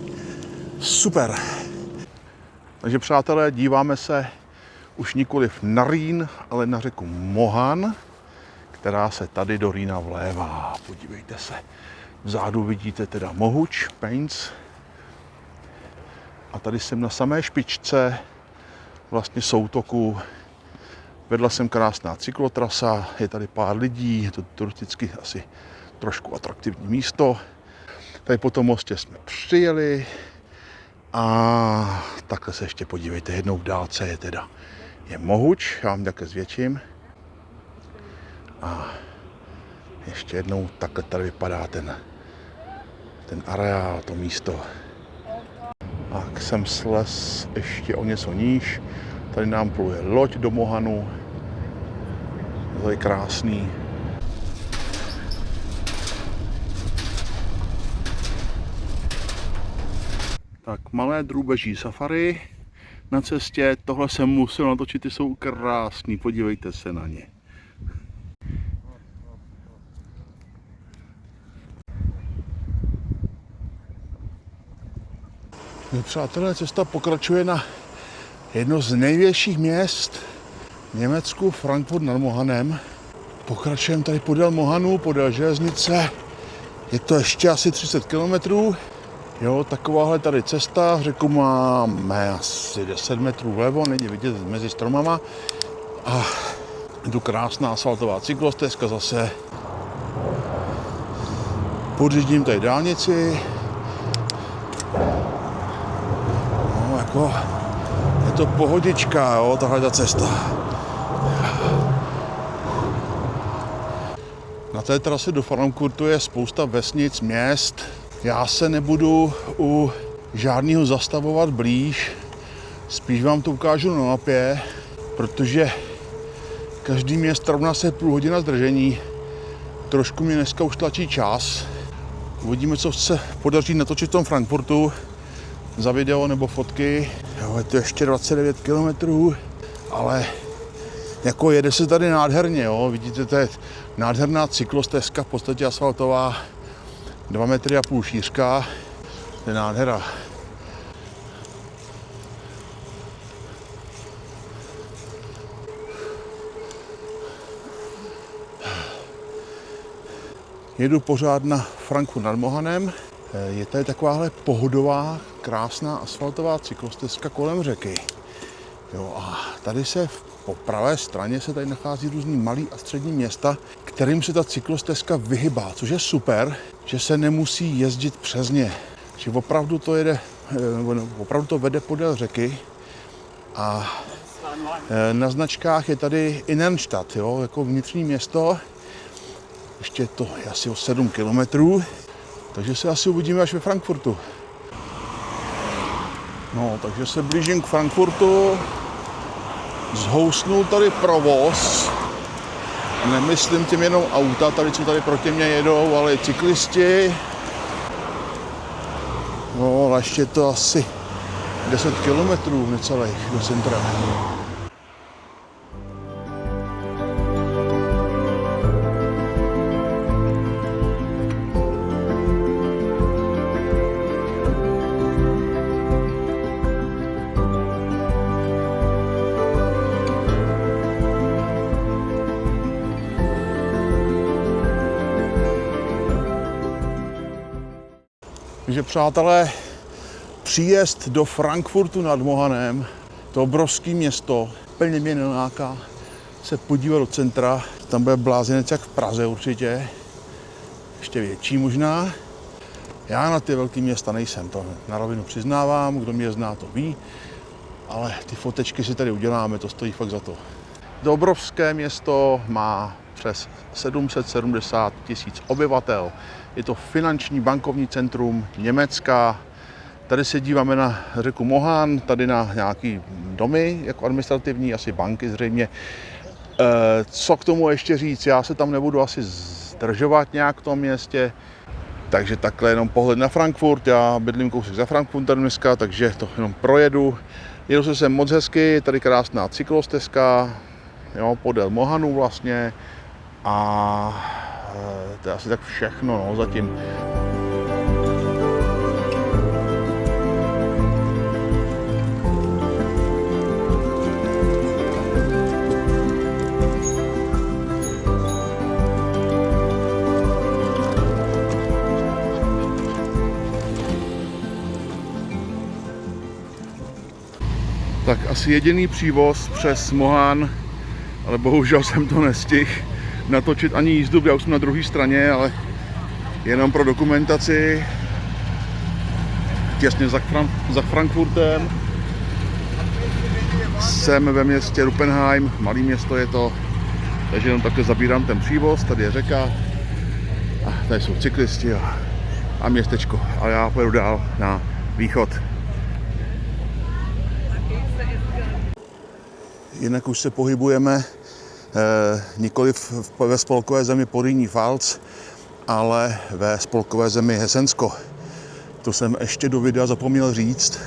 Super. Takže přátelé, díváme se už nikoliv na Rýn, ale na řeku Mohan, která se tady do Rýna vlévá. Podívejte se. Vzadu vidíte teda Mohuč, Painz. A tady jsem na samé špičce vlastně soutoku. Vedla jsem krásná cyklotrasa, je tady pár lidí, je to turisticky asi trošku atraktivní místo. Tady po tom mostě jsme přijeli a takhle se ještě podívejte, jednou v dálce je Mohuč, já vám také zvětším. A ještě jednou takhle tady vypadá ten areál, to místo. A jsem slez ještě o něco níž. Tady nám pluje loď do Mohanu. To je krásný. Tak malé drůbeží safari na cestě. Tohle jsem musel natočit, ty jsou krásný. Podívejte se na ně. Přátelé, cesta pokračuje na jedno z největších měst v Německu, Frankfurt nad Mohanem. Pokračujeme tady podél Mohanu, podél železnice. Je to ještě asi 30 km. Jo, takováhle tady cesta. Řeku máme asi 10 metrů vlevo, není vidět mezi stromama. A je tu krásná asfaltová cyklostezka zase. Podřídím tady dálnici. No, jako je to pohodička, jo, tahle ta cesta. Na té trase do Frankfurtu je spousta vesnic, měst. Já se nebudu u žádného zastavovat blíž, spíš vám to ukážu na mapě, protože každý město rovná se půl hodina zdržení. Trošku mě dneska už tlačí čas. Uvidíme, co se podaří natočit v tom Frankfurtu za video nebo fotky. Jo, je to ještě 29 km, ale jako jede se tady nádherně, jo. Vidíte, to je nádherná cyklostezka, v podstatě asfaltová, 2,5 metry šířka, to je nádhera. Jedu pořád na Frankfurt nad Mohanem. Je tady takováhle pohodová, krásná asfaltová cyklostezka kolem řeky. Jo, a tady se po pravé straně se tady nachází různý malý a střední města, kterým se ta cyklostezka vyhybá, což je super, že se nemusí jezdit přes ně. Že opravdu to opravdu to vede podél řeky a na značkách je tady Innenstadt, jo, jako vnitřní město. Ještě to je asi o 7 kilometrů, takže se asi uvidíme až ve Frankfurtu. No, takže se blížím k Frankfurtu. Zhousnul tady provoz. Nemyslím tím jenom auta, tady co tady proti mě jedou, ale i cyklisti. No, ale ještě to asi 10 kilometrů necelých do centra. Takže přátelé, příjezd do Frankfurtu nad Mohanem, to obrovské město, plně mě neláká se podívat do centra. Tam bude blázinec jak v Praze určitě, ještě větší možná. Já na ty velké města nejsem, to na rovinu přiznávám, kdo mě zná, to ví, ale ty fotečky si tady uděláme, to stojí fakt za to. To obrovské město má přes 770 000 obyvatel. Je to finanční bankovní centrum Německa. Tady se díváme na řeku Mohan, tady na nějaký domy jako administrativní, asi banky zřejmě. Co k tomu ještě říct? Já se tam nebudu asi zdržovat nějak v tom městě. Takže takhle jenom pohled na Frankfurt. Já bydlím kousek za Frankfurtem dneska, takže to jenom projedu. Jedu se sem moc hezky, tady krásná cyklostezka, jo, podél Mohanu vlastně. A to je asi tak všechno, no, zatím. Tak asi jediný přívoz přes Mohan, ale bohužel jsem to nestihl natočit ani jízdu, já už jsem na druhé straně, ale jenom pro dokumentaci. Těsně za Frankfurtem. Jsem ve městě Ruppenheim, malé město je to, takže jenom takhle zabírám ten přívoz, tady je řeka a tady jsou cyklisti a městečko. A já pojedu dál na východ. Jinak už se pohybujeme nikoli ve spolkové zemi Porýní-Pfalz, ale ve spolkové zemi Hesensko. To jsem ještě do videa zapomněl říct.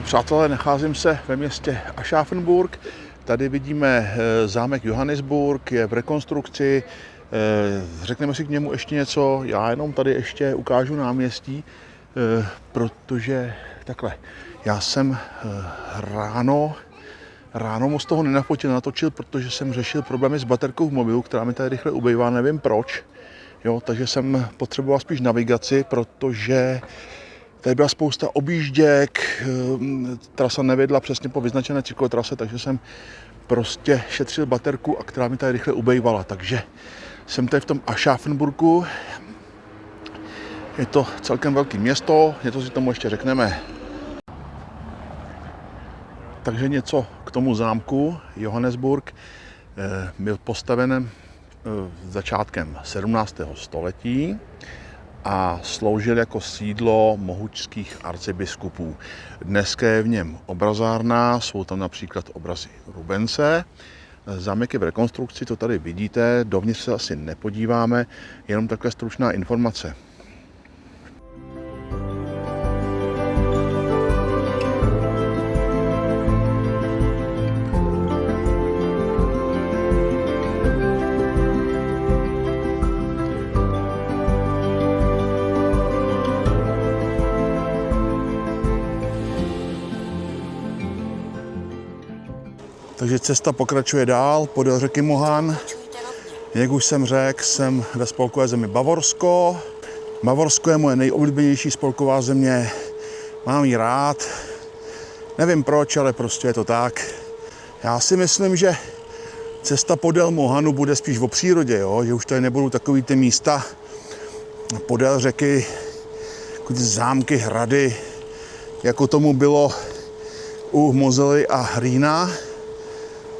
Přátelé, nacházím se ve městě Aschaffenburg. Tady vidíme zámek Johannisburg, je v rekonstrukci. Řekneme si k němu ještě něco. Já jenom tady ještě ukážu náměstí, protože takhle. Já jsem ráno moc toho nenafotil, natočil, protože jsem řešil problémy s baterkou v mobilu, která mi tady rychle ubejvá, nevím proč. Jo, takže jsem potřeboval spíš navigaci, protože tady byla spousta objížděk, trasa nevedla přesně po vyznačené cyklotrase, takže jsem prostě šetřil baterku, a která mi tady rychle ubejvala. Takže jsem tady v tom Aschaffenburgu. Je to celkem velké město, něco si tomu ještě řekneme. Takže něco k tomu zámku. Johannesburg byl postaven začátkem 17. století a sloužil jako sídlo mohučských arcibiskupů. Dneska je v něm obrazárna, jsou tam například obrazy Rubense. Zámek je v rekonstrukci, to tady vidíte, dovnitř se asi nepodíváme, jenom takhle stručná informace. Takže cesta pokračuje dál podél řeky Mohan. Jak už jsem řekl, jsem ve spolkové zemi Bavorsko. Bavorsko je moje nejoblíbenější spolková země. Mám ji rád. Nevím proč, ale prostě je to tak. Já si myslím, že cesta podél Mohanu bude spíš o přírodě, jo? Že už tady nebudou takový ty místa podél řeky, jako ty zámky, hrady, jako tomu bylo u Mosely a Rýna.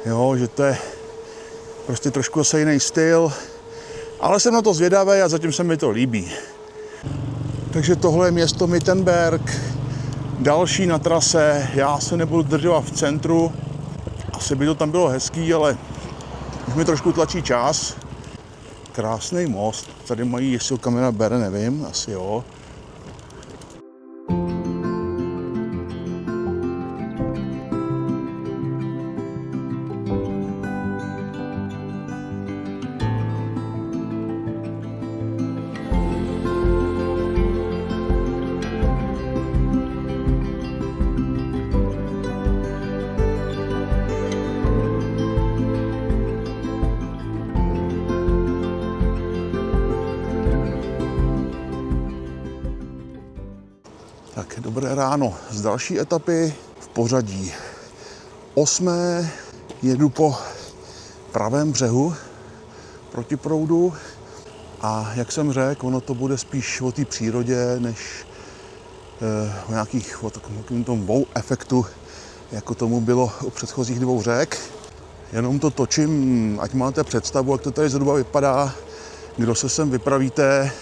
Jo, že to je prostě trošku zase jiný styl, ale jsem na to zvědavý a zatím se mi to líbí. Takže tohle je město Mittenberg, další na trase. Já se nebudu držovat v centru, asi by to tam bylo hezký, ale už mi trošku tlačí čas. Krásný most, tady mají, jestli ho kamera bere, nevím, asi jo. Tak, dobré ráno z další etapy v pořadí 8. Jedu po pravém břehu proti proudu a jak jsem řekl, ono to bude spíš o té přírodě, než o nějakých, o takovém tom wow efektu, jako tomu bylo u předchozích 2 řek. Jenom to točím, ať máte představu, jak to tady zhruba vypadá, kdo se sem vypravíte.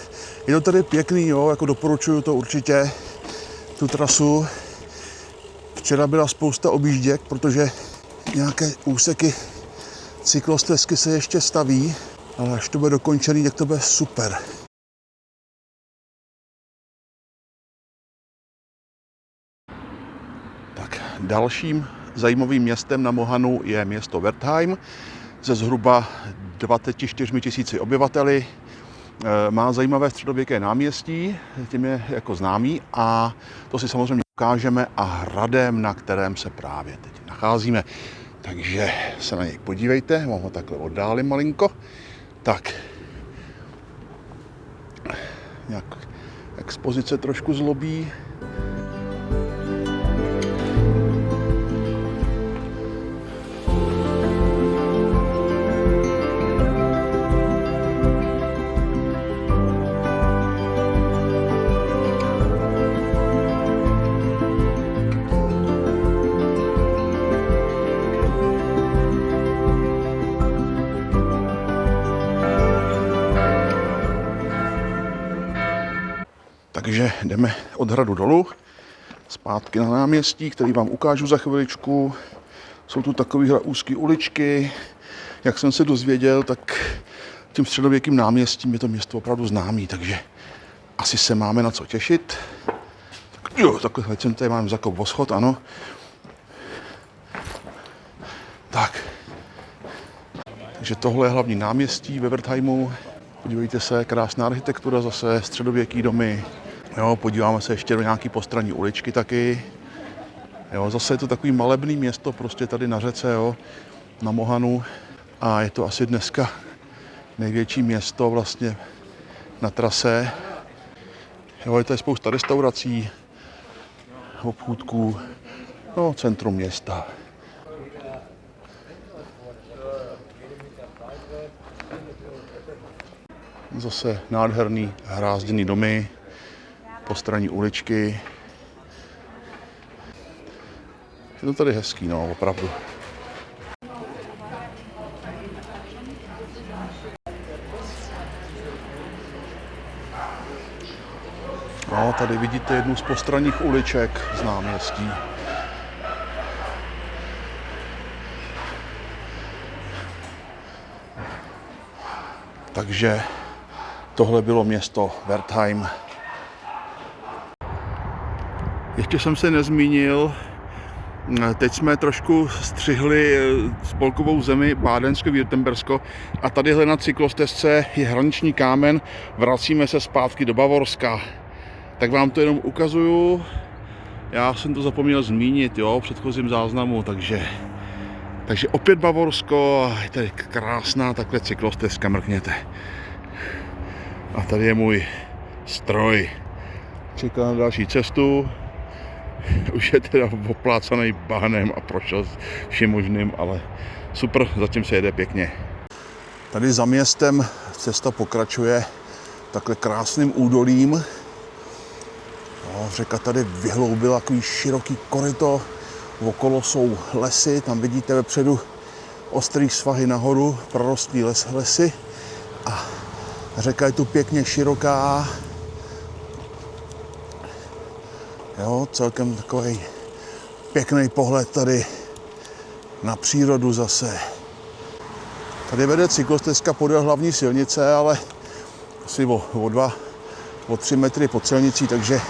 Je to tady pěkný, jo, jako doporučuju to určitě, tu trasu. Včera byla spousta objížděk, protože nějaké úseky cyklostezky se ještě staví, ale až to bude dokončený, tak to bude super. Tak, dalším zajímavým městem na Mohanu je město Wertheim se zhruba 24 000 obyvateli. Má zajímavé středověké náměstí, tím je jako známý a to si samozřejmě ukážeme a hradem, na kterém se právě teď nacházíme. Takže se na něj podívejte, mám ho takhle oddálím malinko. Tak, nějak expozice trošku zlobí. Takže jdeme od hradu dolů, zpátky na náměstí, který vám ukážu za chviličku. Jsou tu takovéhle úzké uličky. Jak jsem se dozvěděl, tak tím středověkým náměstím je to město opravdu známý, takže asi se máme na co těšit. Tak, jo, takhle jsem tady mám jako voschod, ano. Tak. Takže tohle je hlavní náměstí ve Wertheimu. Podívejte se, krásná architektura zase, středověký domy. Jo, podíváme se ještě do nějaký postranní uličky taky. Jo, zase je to takový malebný město, prostě tady na řece, jo, na Mohanu. A je to asi dneska největší město vlastně na trase. Jo, je tady spousta restaurací, obchůdků, no, centrum města. Zase nádherný hrázděný domy, postranní uličky. Je to tady hezký, no, opravdu. No, tady vidíte jednu z postranních uliček z náměstí. Takže tohle bylo město Wertheim. Ještě jsem se nezmínil, teď jsme trošku střihli spolkovou zemi Bádensko-Württembersko a tadyhle na cyklostezce je hraniční kámen, vracíme se zpátky do Bavorska. Tak vám to jenom ukazuju, já jsem to zapomněl zmínit, jo, v předchozím záznamu, takže opět Bavorsko, je tady krásná takhle cyklostezka, mrkněte. A tady je můj stroj. Čekám na další cestu. Už je teda oplácaný bahnem a prošel vším možným, ale super, zatím se jede pěkně. Tady za městem cesta pokračuje takhle krásným údolím. No, řeka tady vyhloubila takový široký koryto, okolo jsou lesy, tam vidíte vepředu ostrý svahy nahoru, prorostlý lesy a řeka je tu pěkně široká. Jo, celkem takový pěkný pohled tady na přírodu zase. Tady vede cyklostezka podél hlavní silnice, ale asi o 3 metry pod silnicí, takže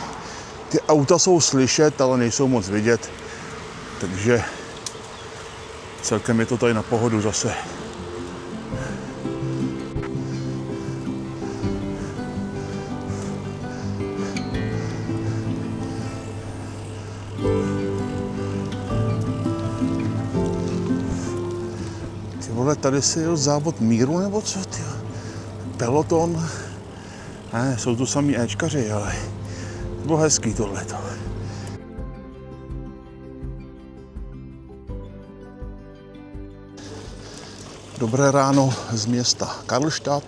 ty auta jsou slyšet, ale nejsou moc vidět. Takže celkem je to tady na pohodu zase. Ty vole, tady si jel závod míru nebo co, ty? Peloton? Ne, jsou tu samý éčkaři, ale to bylo hezký tohleto. Dobré ráno z města Karlštát.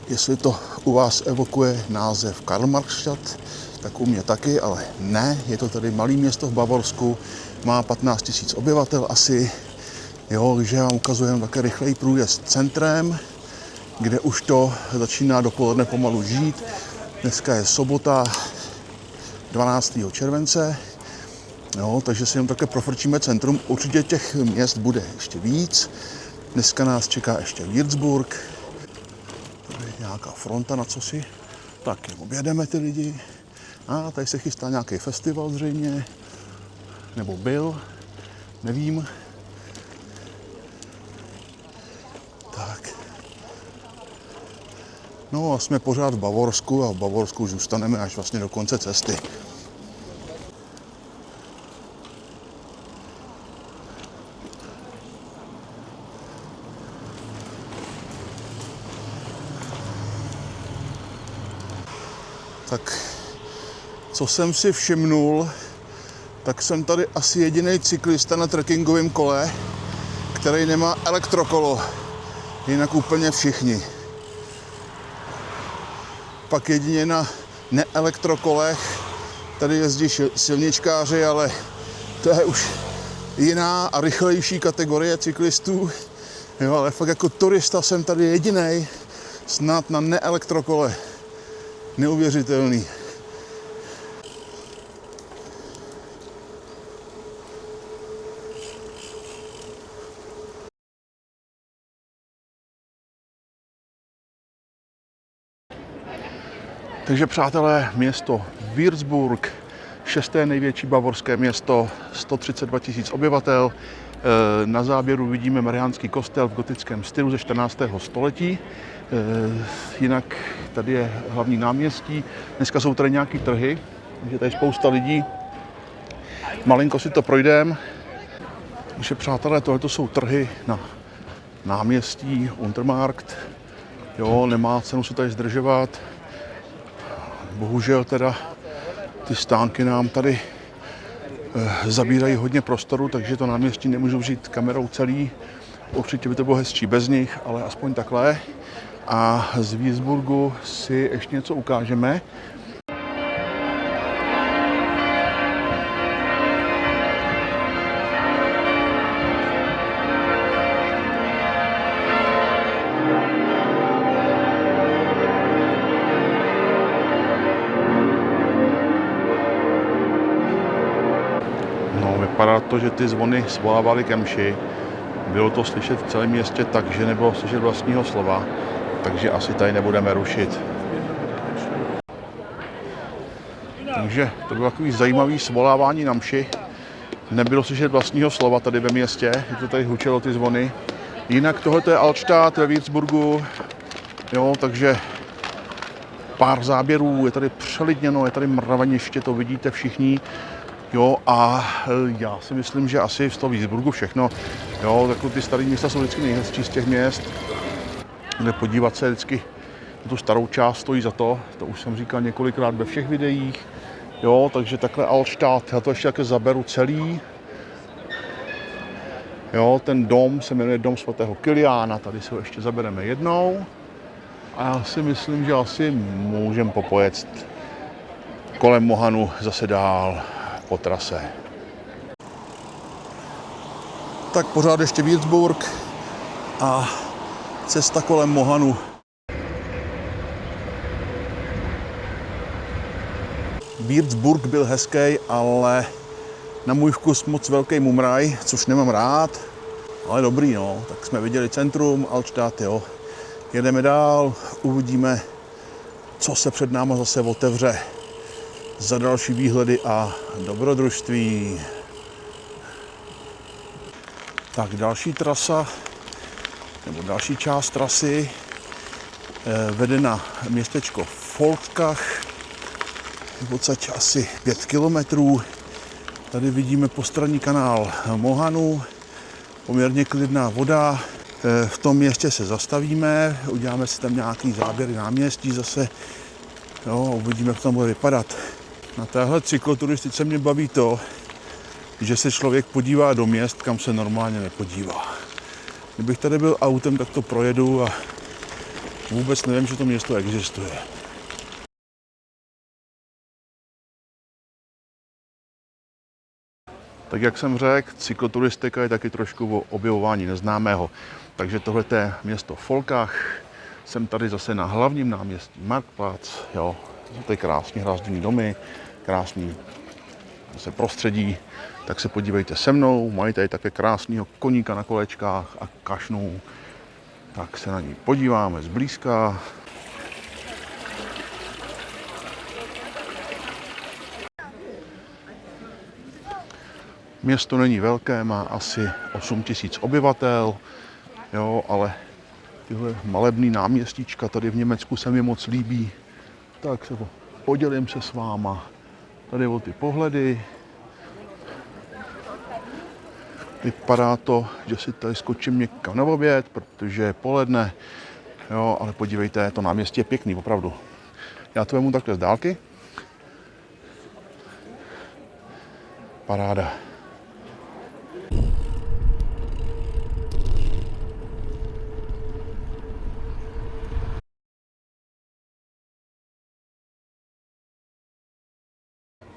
Jestli to u vás evokuje název Karlmarkstadt, tak u mě taky, ale ne. Je to tady malé město v Bavorsku, má 15 000 obyvatel asi. Jo, takže vám ukazujeme také rychlej průjezd centrem, kde už to začíná dopoledne pomalu žít. Dneska je sobota 12. července, jo, takže si jenom také profrčíme centrum. Určitě těch měst bude ještě víc. Dneska nás čeká ještě Würzburg. Tady je nějaká fronta na cosi. Tak jim objedeme ty lidi. A tady se chystá nějaký festival zřejmě. Nebo byl. Nevím. Tak. No a jsme pořád v Bavorsku a v Bavorsku zůstaneme až vlastně do konce cesty. Tak, co jsem si všimnul, tak jsem tady asi jediný cyklista na trekkingovém kole, který nemá elektrokolo. Jinak úplně všichni. Pak jedině na neelektrokolech tady jezdí silničkáři, ale to je už jiná a rychlejší kategorie cyklistů. Jo, ale fakt jako turista jsem tady jedinej snad na neelektrokole. Neuvěřitelný. Takže přátelé, město Würzburg, 6. největší bavorské město, 132 000 obyvatel. Na záběru vidíme mariánský kostel v gotickém stylu ze 14. století. Jinak tady je hlavní náměstí. Dneska jsou tady nějaký trhy, takže tady je spousta lidí. Malinko si to projdeme. Takže přátelé, tohle jsou trhy na náměstí Untermarkt. Jo, nemá cenu se tady zdržovat. Bohužel teda ty stánky nám tady zabírají hodně prostoru, takže to náměstí nemůžu vzít kamerou celý. Určitě by to bylo hezčí bez nich, ale aspoň takhle. A z Würzburgu si ještě něco ukážeme. Vypadá to, že ty zvony svolávaly ke mši. Bylo to slyšet v celém městě tak, že nebylo slyšet vlastního slova, takže asi tady nebudeme rušit. Takže to bylo takový zajímavý svolávání na mši. Nebylo slyšet vlastního slova tady ve městě, jak to tady hučelo ty zvony. Jinak tohle je Altstadt ve Würzburgu, jo, takže pár záběrů, je tady přelidněno, je tady mraveniště, to vidíte všichni. Jo, a já si myslím, že asi v Würzburgu všechno. Jo, takové ty staré města jsou vždycky nejhezčí z těch měst. Kde podívat se vždycky na tu starou část stojí za to. To už jsem říkal několikrát ve všech videích. Jo, takže takhle Altstadt, já to ještě také zaberu celý. Jo, ten dom se jmenuje Dom svatého Kiliána, tady se ho ještě zabereme jednou. A já si myslím, že asi můžeme popojet kolem Mohanu zase dál po trase. Tak pořád ještě Würzburg a cesta kolem Mohanu. Würzburg byl hezký, ale na můj vkus moc velký mumraj, což nemám rád, ale dobrý, no. Tak jsme viděli centrum, Altstadt, jo. Jedeme dál, uvidíme, co se před náma zase otevře za další výhledy a dobrodružství. Tak další trasa, nebo další část trasy vede na městečko Volkach, v podstatě asi 5 kilometrů. Tady vidíme postranní kanál Mohanu, poměrně klidná voda. V tom městě se zastavíme, uděláme si tam nějaký záběry náměstí zase. Jo, uvidíme, jak to tam bude vypadat. Na téhle cykloturistice mě baví to, že se člověk podívá do měst, kam se normálně nepodívá. Kdybych tady byl autem, tak to projedu a vůbec nevím, že to město existuje. Tak jak jsem řekl, cykloturistika je taky trošku o objevování neznámého. Takže tohle je město Volkach. Jsem tady zase na hlavním náměstí Marktplatz. Jo, to je krásně hrázděný domy, krásný zase prostředí. Tak se podívejte se mnou, mají tady také krásného koníka na kolečkách a kašnu. Tak se na ní podíváme zblízka. Město není velké, má asi 8 000 obyvatel, jo, ale tyhle malebný náměstíčka tady v Německu se mi moc líbí. Tak se podělím se s váma tady o ty pohledy. Vypadá to, že si tady skočím někam na oběd, protože je poledne, jo, ale podívejte, to náměstí je pěkný, opravdu. Já to vemu takhle z dálky. Paráda.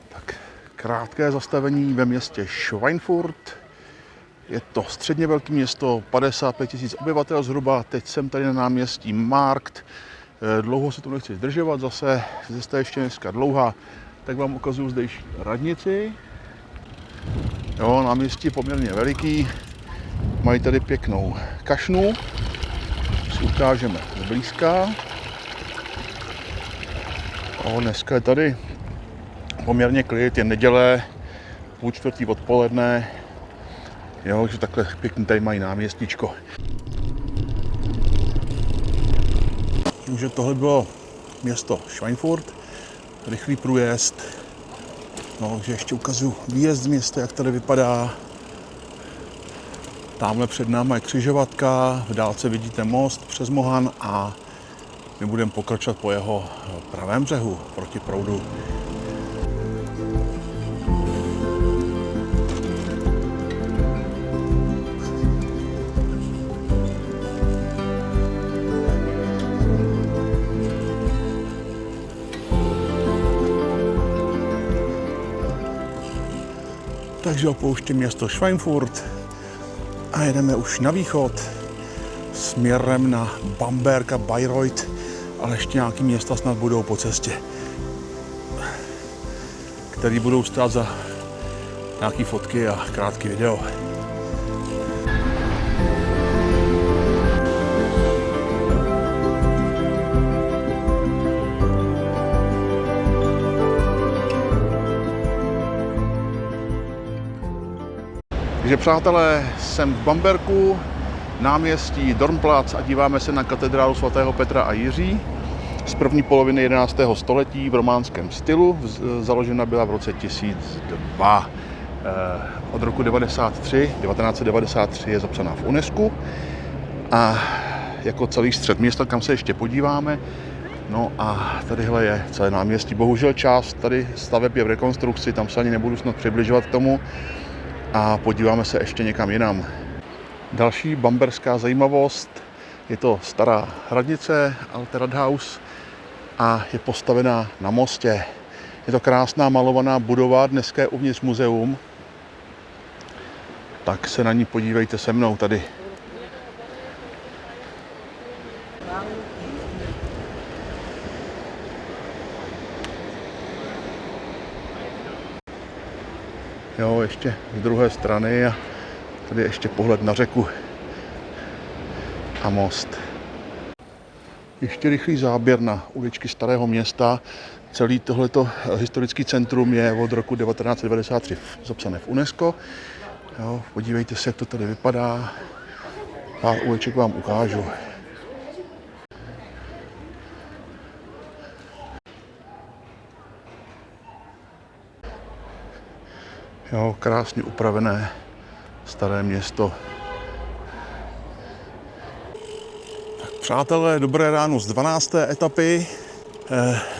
Tak, krátké zastavení ve městě Schweinfurt. Je to středně velké město, 55 000 obyvatel zhruba. Teď jsem tady na náměstí Markt. Dlouho se tu nechci zdržovat, zase cesta ještě dneska dlouhá. Tak vám ukazuju zdejší radnici. Jo, náměstí je poměrně veliký. Mají tady pěknou kašnu. Si ukážeme zblízka. Dneska je tady poměrně klid, je neděle, 3:30 odpoledne. Jo, že takhle pěkně tady mají náměstíčko. Takže tohle bylo město Schweinfurt, rychlý průjezd. No, takže ještě ukazuju výjezd z města, jak tady vypadá. Tamhle před námi je křižovatka, v dálce vidíte most přes Mohan a my budeme pokračovat po jeho pravém břehu proti proudu. Takže opouštím město Schweinfurt a jedeme už na východ směrem na Bamberg a Bayreuth, ale ještě nějaký města snad budou po cestě, které budou stát za nějaké fotky a krátké video. Takže přátelé, jsem v Bamberku, náměstí Dornplatz a díváme se na katedrálu svatého Petra a Jiří z první poloviny 11. století v románském stylu. Založena byla v roce 1002. Od roku 1993 je zapsaná v UNESCO a jako celý střed města, kam se ještě podíváme. No a tadyhle je celé náměstí. Bohužel část tady staveb je v rekonstrukci, tam se ani nebudu snad přibližovat k tomu. A podíváme se ještě někam jinam. Další bamberská zajímavost, je to stará radnice, Alte Rathaus, a je postavená na mostě. Je to krásná malovaná budova, dneska je uvnitř muzeum. Tak se na ní podívejte se mnou tady. Jo, ještě z druhé strany a tady ještě pohled na řeku a most. Ještě rychlý záběr na uličky Starého Města. Celý tohleto historický centrum je od roku 1993 zapsané v UNESCO. Jo, podívejte se, jak to tady vypadá. Pár uliček vám ukážu. Jo, krásně upravené Staré Město. Tak, přátelé, dobré ráno z 12. etapy.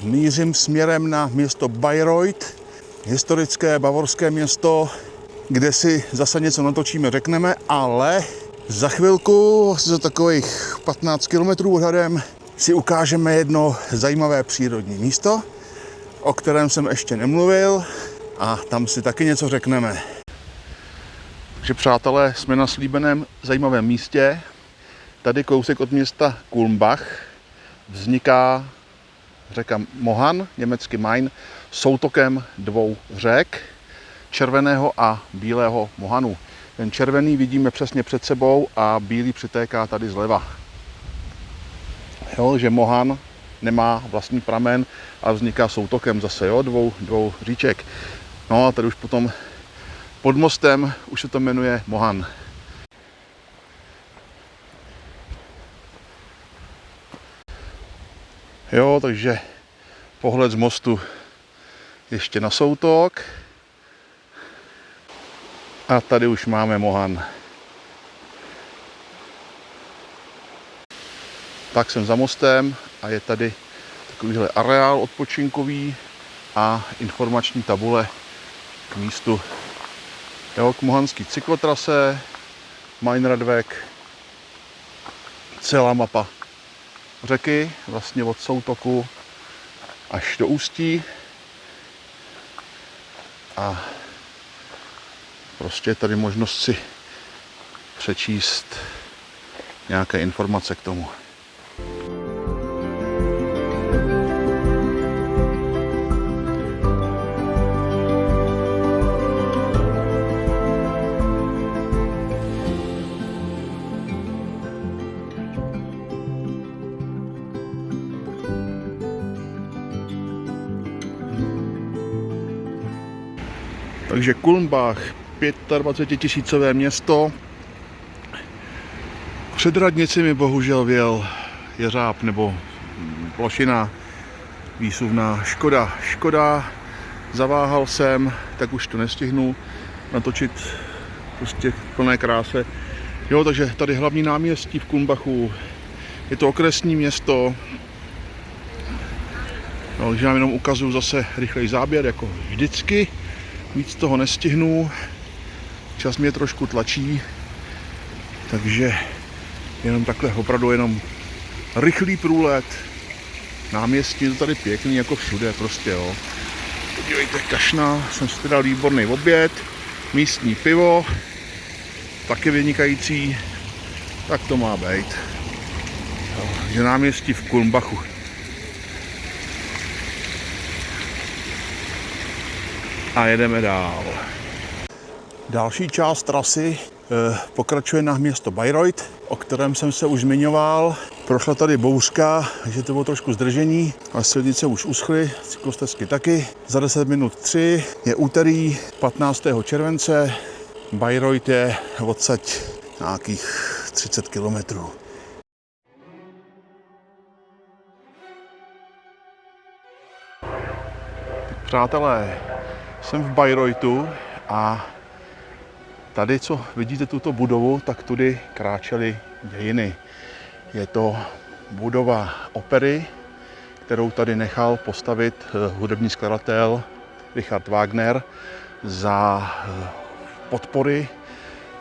Mířím směrem na město Bayreuth, historické bavorské město, kde si zase něco natočíme, řekneme, ale za chvilku, za takových 15 km odhadem, si ukážeme jedno zajímavé přírodní místo, o kterém jsem ještě nemluvil, a tam si taky něco řekneme. Takže přátelé, jsme na slíbeném zajímavém místě. Tady kousek od města Kulmbach vzniká řeka Mohan, německy Main, soutokem dvou řek, červeného a bílého Mohanu. Ten červený vidíme přesně před sebou a bílý přitéká tady zleva. Jo, že Mohan nemá vlastní pramen a vzniká soutokem zase, jo, dvou říček. No a tady už potom pod mostem už se to jmenuje Mohan. Jo, takže pohled z mostu ještě na soutok. A tady už máme Mohan. Tak jsem za mostem a je tady takovýhle areál odpočinkový a informační tabule k místu. Jo, k mohanský cyklotrase, Mainradweg, celá mapa řeky, vlastně od soutoku až do ústí. A prostě je tady možnost si přečíst nějaké informace k tomu. Takže Kulmbach, 25 000 město. Před radnici mi bohužel věl jeřáb nebo plošina výsuvná. Škoda, zaváhal jsem, tak už to nestihnu natočit prostě v plné kráse. Jo, takže tady hlavní náměstí v Kulmbachu, je to okresní město. No, takže vám jenom ukazuju zase rychlej záběr, jako vždycky. Víc toho nestihnu, čas mě trošku tlačí, takže jenom takhle opravdu jenom rychlý průlet. Náměstí je to tady pěkný, jako všude prostě, jo. Podívejte, kašna, jsem si dal výborný oběd, místní pivo, taky vynikající, tak to má být. Takže náměstí v Kulmbachu. A jedeme dál. Další část trasy pokračuje na město Bayreuth, o kterém jsem se už zmiňoval. Prošla tady bouřka, takže to bylo trošku zdržení, ale silnice už uschly, cyklostezky taky. Za 10 minut 3 je úterý 15. července. Bayreuth je odsaď nějakých 30 kilometrů. Přátelé, jsem v Bayreuthu a tady, co vidíte tuto budovu, tak tudy kráčely dějiny. Je to budova opery, kterou tady nechal postavit hudební skladatel Richard Wagner za podpory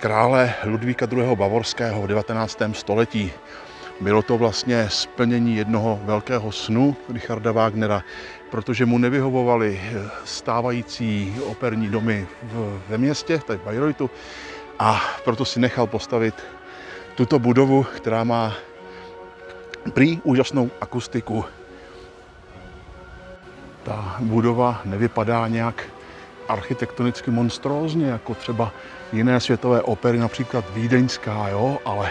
krále Ludvíka II. Bavorského v 19. století. Bylo to vlastně splnění jednoho velkého snu Richarda Wagnera, protože mu nevyhovovaly stávající operní domy ve městě, tady v Bayreuthu, a proto si nechal postavit tuto budovu, která má prý úžasnou akustiku. Ta budova nevypadá nějak architektonicky monstrózně, jako třeba jiné světové opery, například vídeňská, jo, ale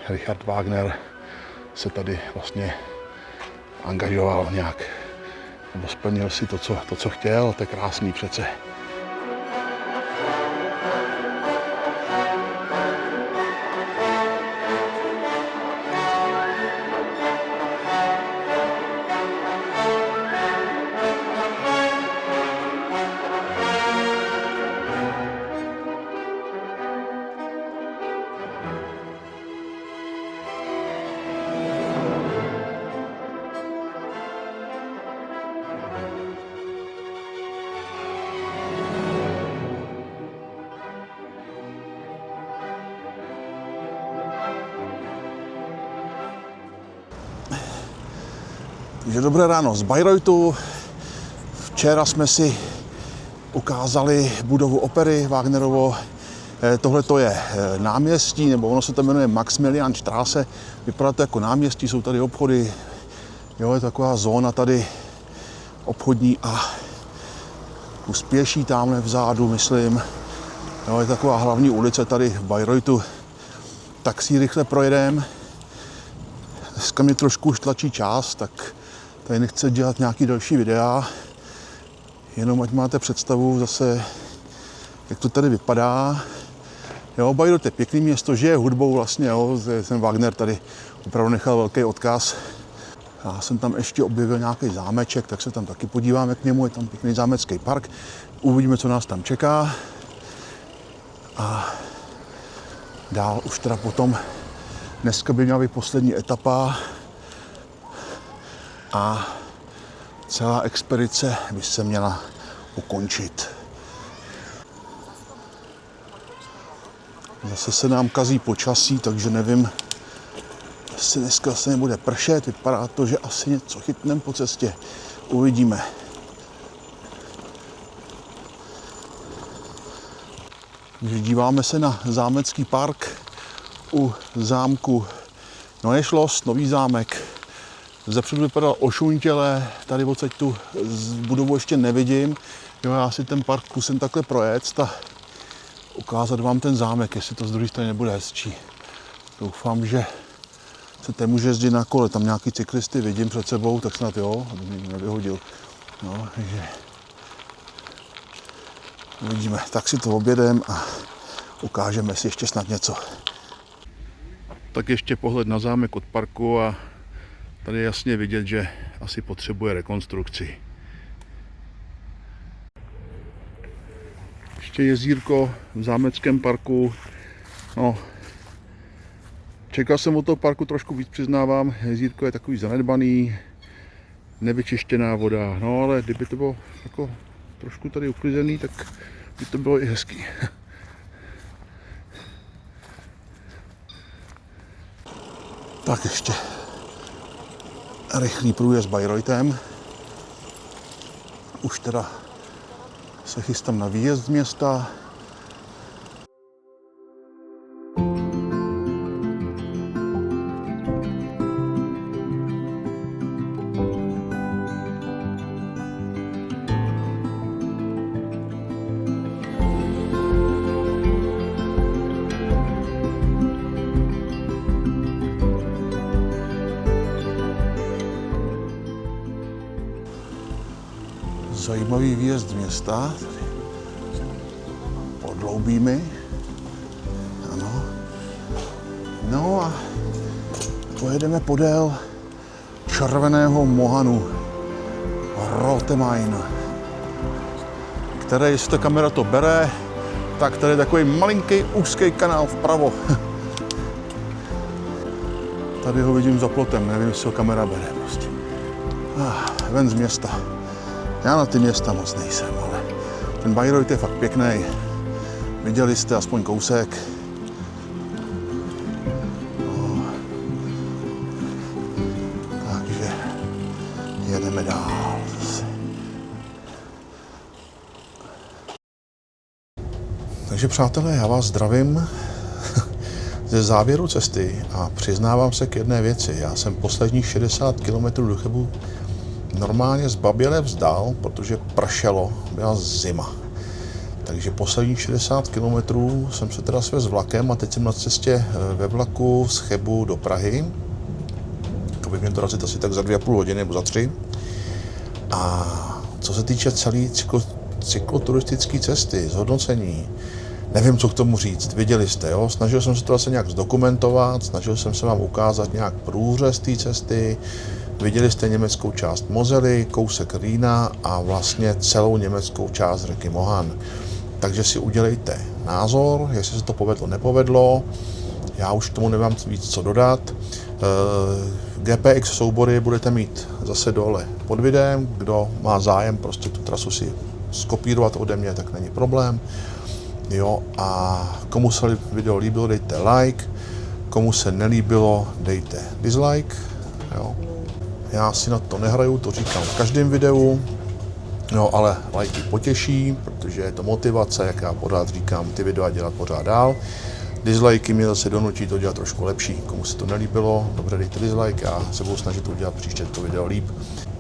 Richard Wagner se tady vlastně angažoval nějak, nebo splnil si to, co chtěl, to je krásný přece. Takže dobré ráno z Bayreuthu. Včera jsme si ukázali budovu opery Wagnerovo. Tohle to je náměstí, nebo ono se to jmenuje Maximilianstraße. Vypadá to jako náměstí, jsou tady obchody. Jo, je taková zóna tady obchodní a uspěší tamhle vzadu, myslím. Jo, je taková hlavní ulice tady v Bayreuthu. Tak si rychle projedeme. Dneska mě trošku už tlačí čas, tak tady nechci dělat nějaký další videa, jenom ať máte představu zase, jak to tady vypadá. Jo, Bayreuth je pěkný město, žije hudbou vlastně, jo, ten Wagner tady opravdu nechal velký odkaz. Já jsem tam ještě objevil nějaký zámeček, tak se tam taky podíváme k němu, je tam pěkný zámecký park. Uvidíme, co nás tam čeká. A dál už teda potom, dneska by měla být poslední etapa a celá expedice by se měla ukončit. Zase se nám kazí počasí, takže nevím, jestli dneska se nebude pršet. Vypadá to, že asi něco chytneme po cestě. Uvidíme. Takže díváme se na zámecký park u zámku Neuschloss, Nový zámek. Zepředu vypadal ošuntěle, tady odsaď tu budovu ještě nevidím. Jo, já si ten park zkusím takhle projet a ukázat vám ten zámek, jestli to z druhé strany nebude hezčí. Doufám, že se tam může jezdit na kole, tam nějaký cyklisty vidím před sebou, tak snad jo, aby mě nevyhodil. No, takže uvidíme, tak si to objedeme a ukážeme si ještě snad něco. Tak ještě pohled na zámek od parku a tady je jasně vidět, že asi potřebuje rekonstrukci. Ještě jezírko v zámeckém parku. No, čekal jsem od toho parku trošku víc, přiznávám. Jezírko je takový zanedbaný, nevyčištěná voda. No ale kdyby to bylo jako trošku tady uklizený, tak by to bylo i hezký. Tak ještě rychlý průjezd Bayreuthem. Už teda se chystám na výjezd z města. Zajímavý výjezd z města, tady pod Loubími, ano. No a pojedeme podél červeného mohanu Rote Main, který, jestli ta kamera to bere, tak tady je takový malinký úzký kanál vpravo. Tady ho vidím za plotem, nevím, jestli ho kamera bere prostě. Ven z města. Já na ty města moc nejsem, ale ten Bayreuth je fakt pěkný. Viděli jste aspoň kousek. No. Takže jedeme dál. Takže přátelé, já vás zdravím ze závěru cesty a přiznávám se k jedné věci. Já jsem posledních 60 km do Chebu normálně zbaběle vzdál, protože pršelo, byla zima. Takže posledních 60 km jsem se teda svez vlakem a teď jsem na cestě ve vlaku z Chebu do Prahy. To by mě dorazit asi tak za 2,5 hodiny nebo za 3. A co se týče celé cykloturistické cesty, zhodnocení, nevím, co k tomu říct, viděli jste, jo? Snažil jsem se to asi nějak zdokumentovat, snažil jsem se vám ukázat nějak průřez té cesty, viděli jste německou část Mosely, kousek Rýna a vlastně celou německou část řeky Mohan. Takže si udělejte názor, jestli se to povedlo, nepovedlo, já už tomu nemám víc co dodat. GPX soubory budete mít zase dole pod videem, kdo má zájem prostě tu trasu si skopírovat ode mě, tak není problém. Jo, a komu se video líbilo, dejte like, komu se nelíbilo, dejte dislike. Jo. Já si na to nehraju, to říkám v každém videu, no, ale lajky potěší, protože je to motivace, jak já pořád říkám, ty videa dělat pořád dál. Dislikey mě zase donutí to dělat trošku lepší. Komu se to nelíbilo, dobře, dejte dislike a se budu snažit udělat příště to video líp.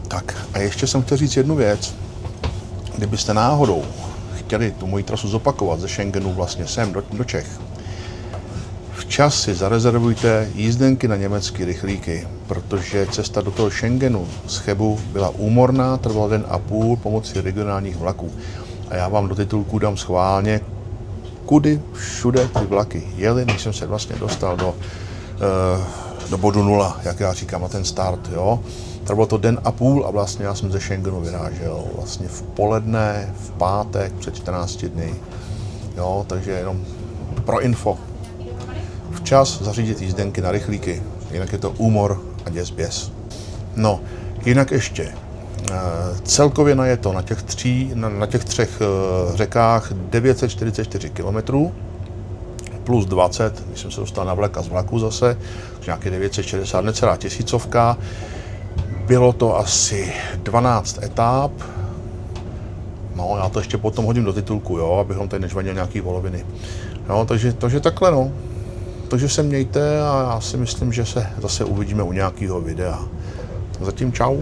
Tak a ještě jsem chtěl říct jednu věc. Kdybyste náhodou chtěli tu moji trasu zopakovat ze Schengenu vlastně sem do Čech, včas si zarezervujte jízdenky na německé rychlíky, protože cesta do toho Schengenu z Chebu byla úmorná, trvala 1,5 pomocí regionálních vlaků. A já vám do titulku dám schválně, kudy všude ty vlaky jeli, než jsem se vlastně dostal do bodu 0, jak já říkám, na ten start, jo. Trvalo to 1,5 a vlastně já jsem ze Schengenu vyrážel vlastně v poledne, v pátek, před 14 dny, jo, takže jenom pro info. Včas zařídit jízdenky na rychlíky, jinak je to úmor a děsběs. No, jinak ještě. Celkově najeto na těch třech řekách 944 km plus 20, když jsem se dostal na vlak a z vlaku zase, nějaké 960, necelá tisícovka. Bylo to asi 12 etap. No, já to ještě potom hodím do titulku, jo, abychom tady nežvanil nějaký voloviny. Jo, takže takhle, no. Takže se mějte a já si myslím, že se zase uvidíme u nějakého videa. Zatím čau.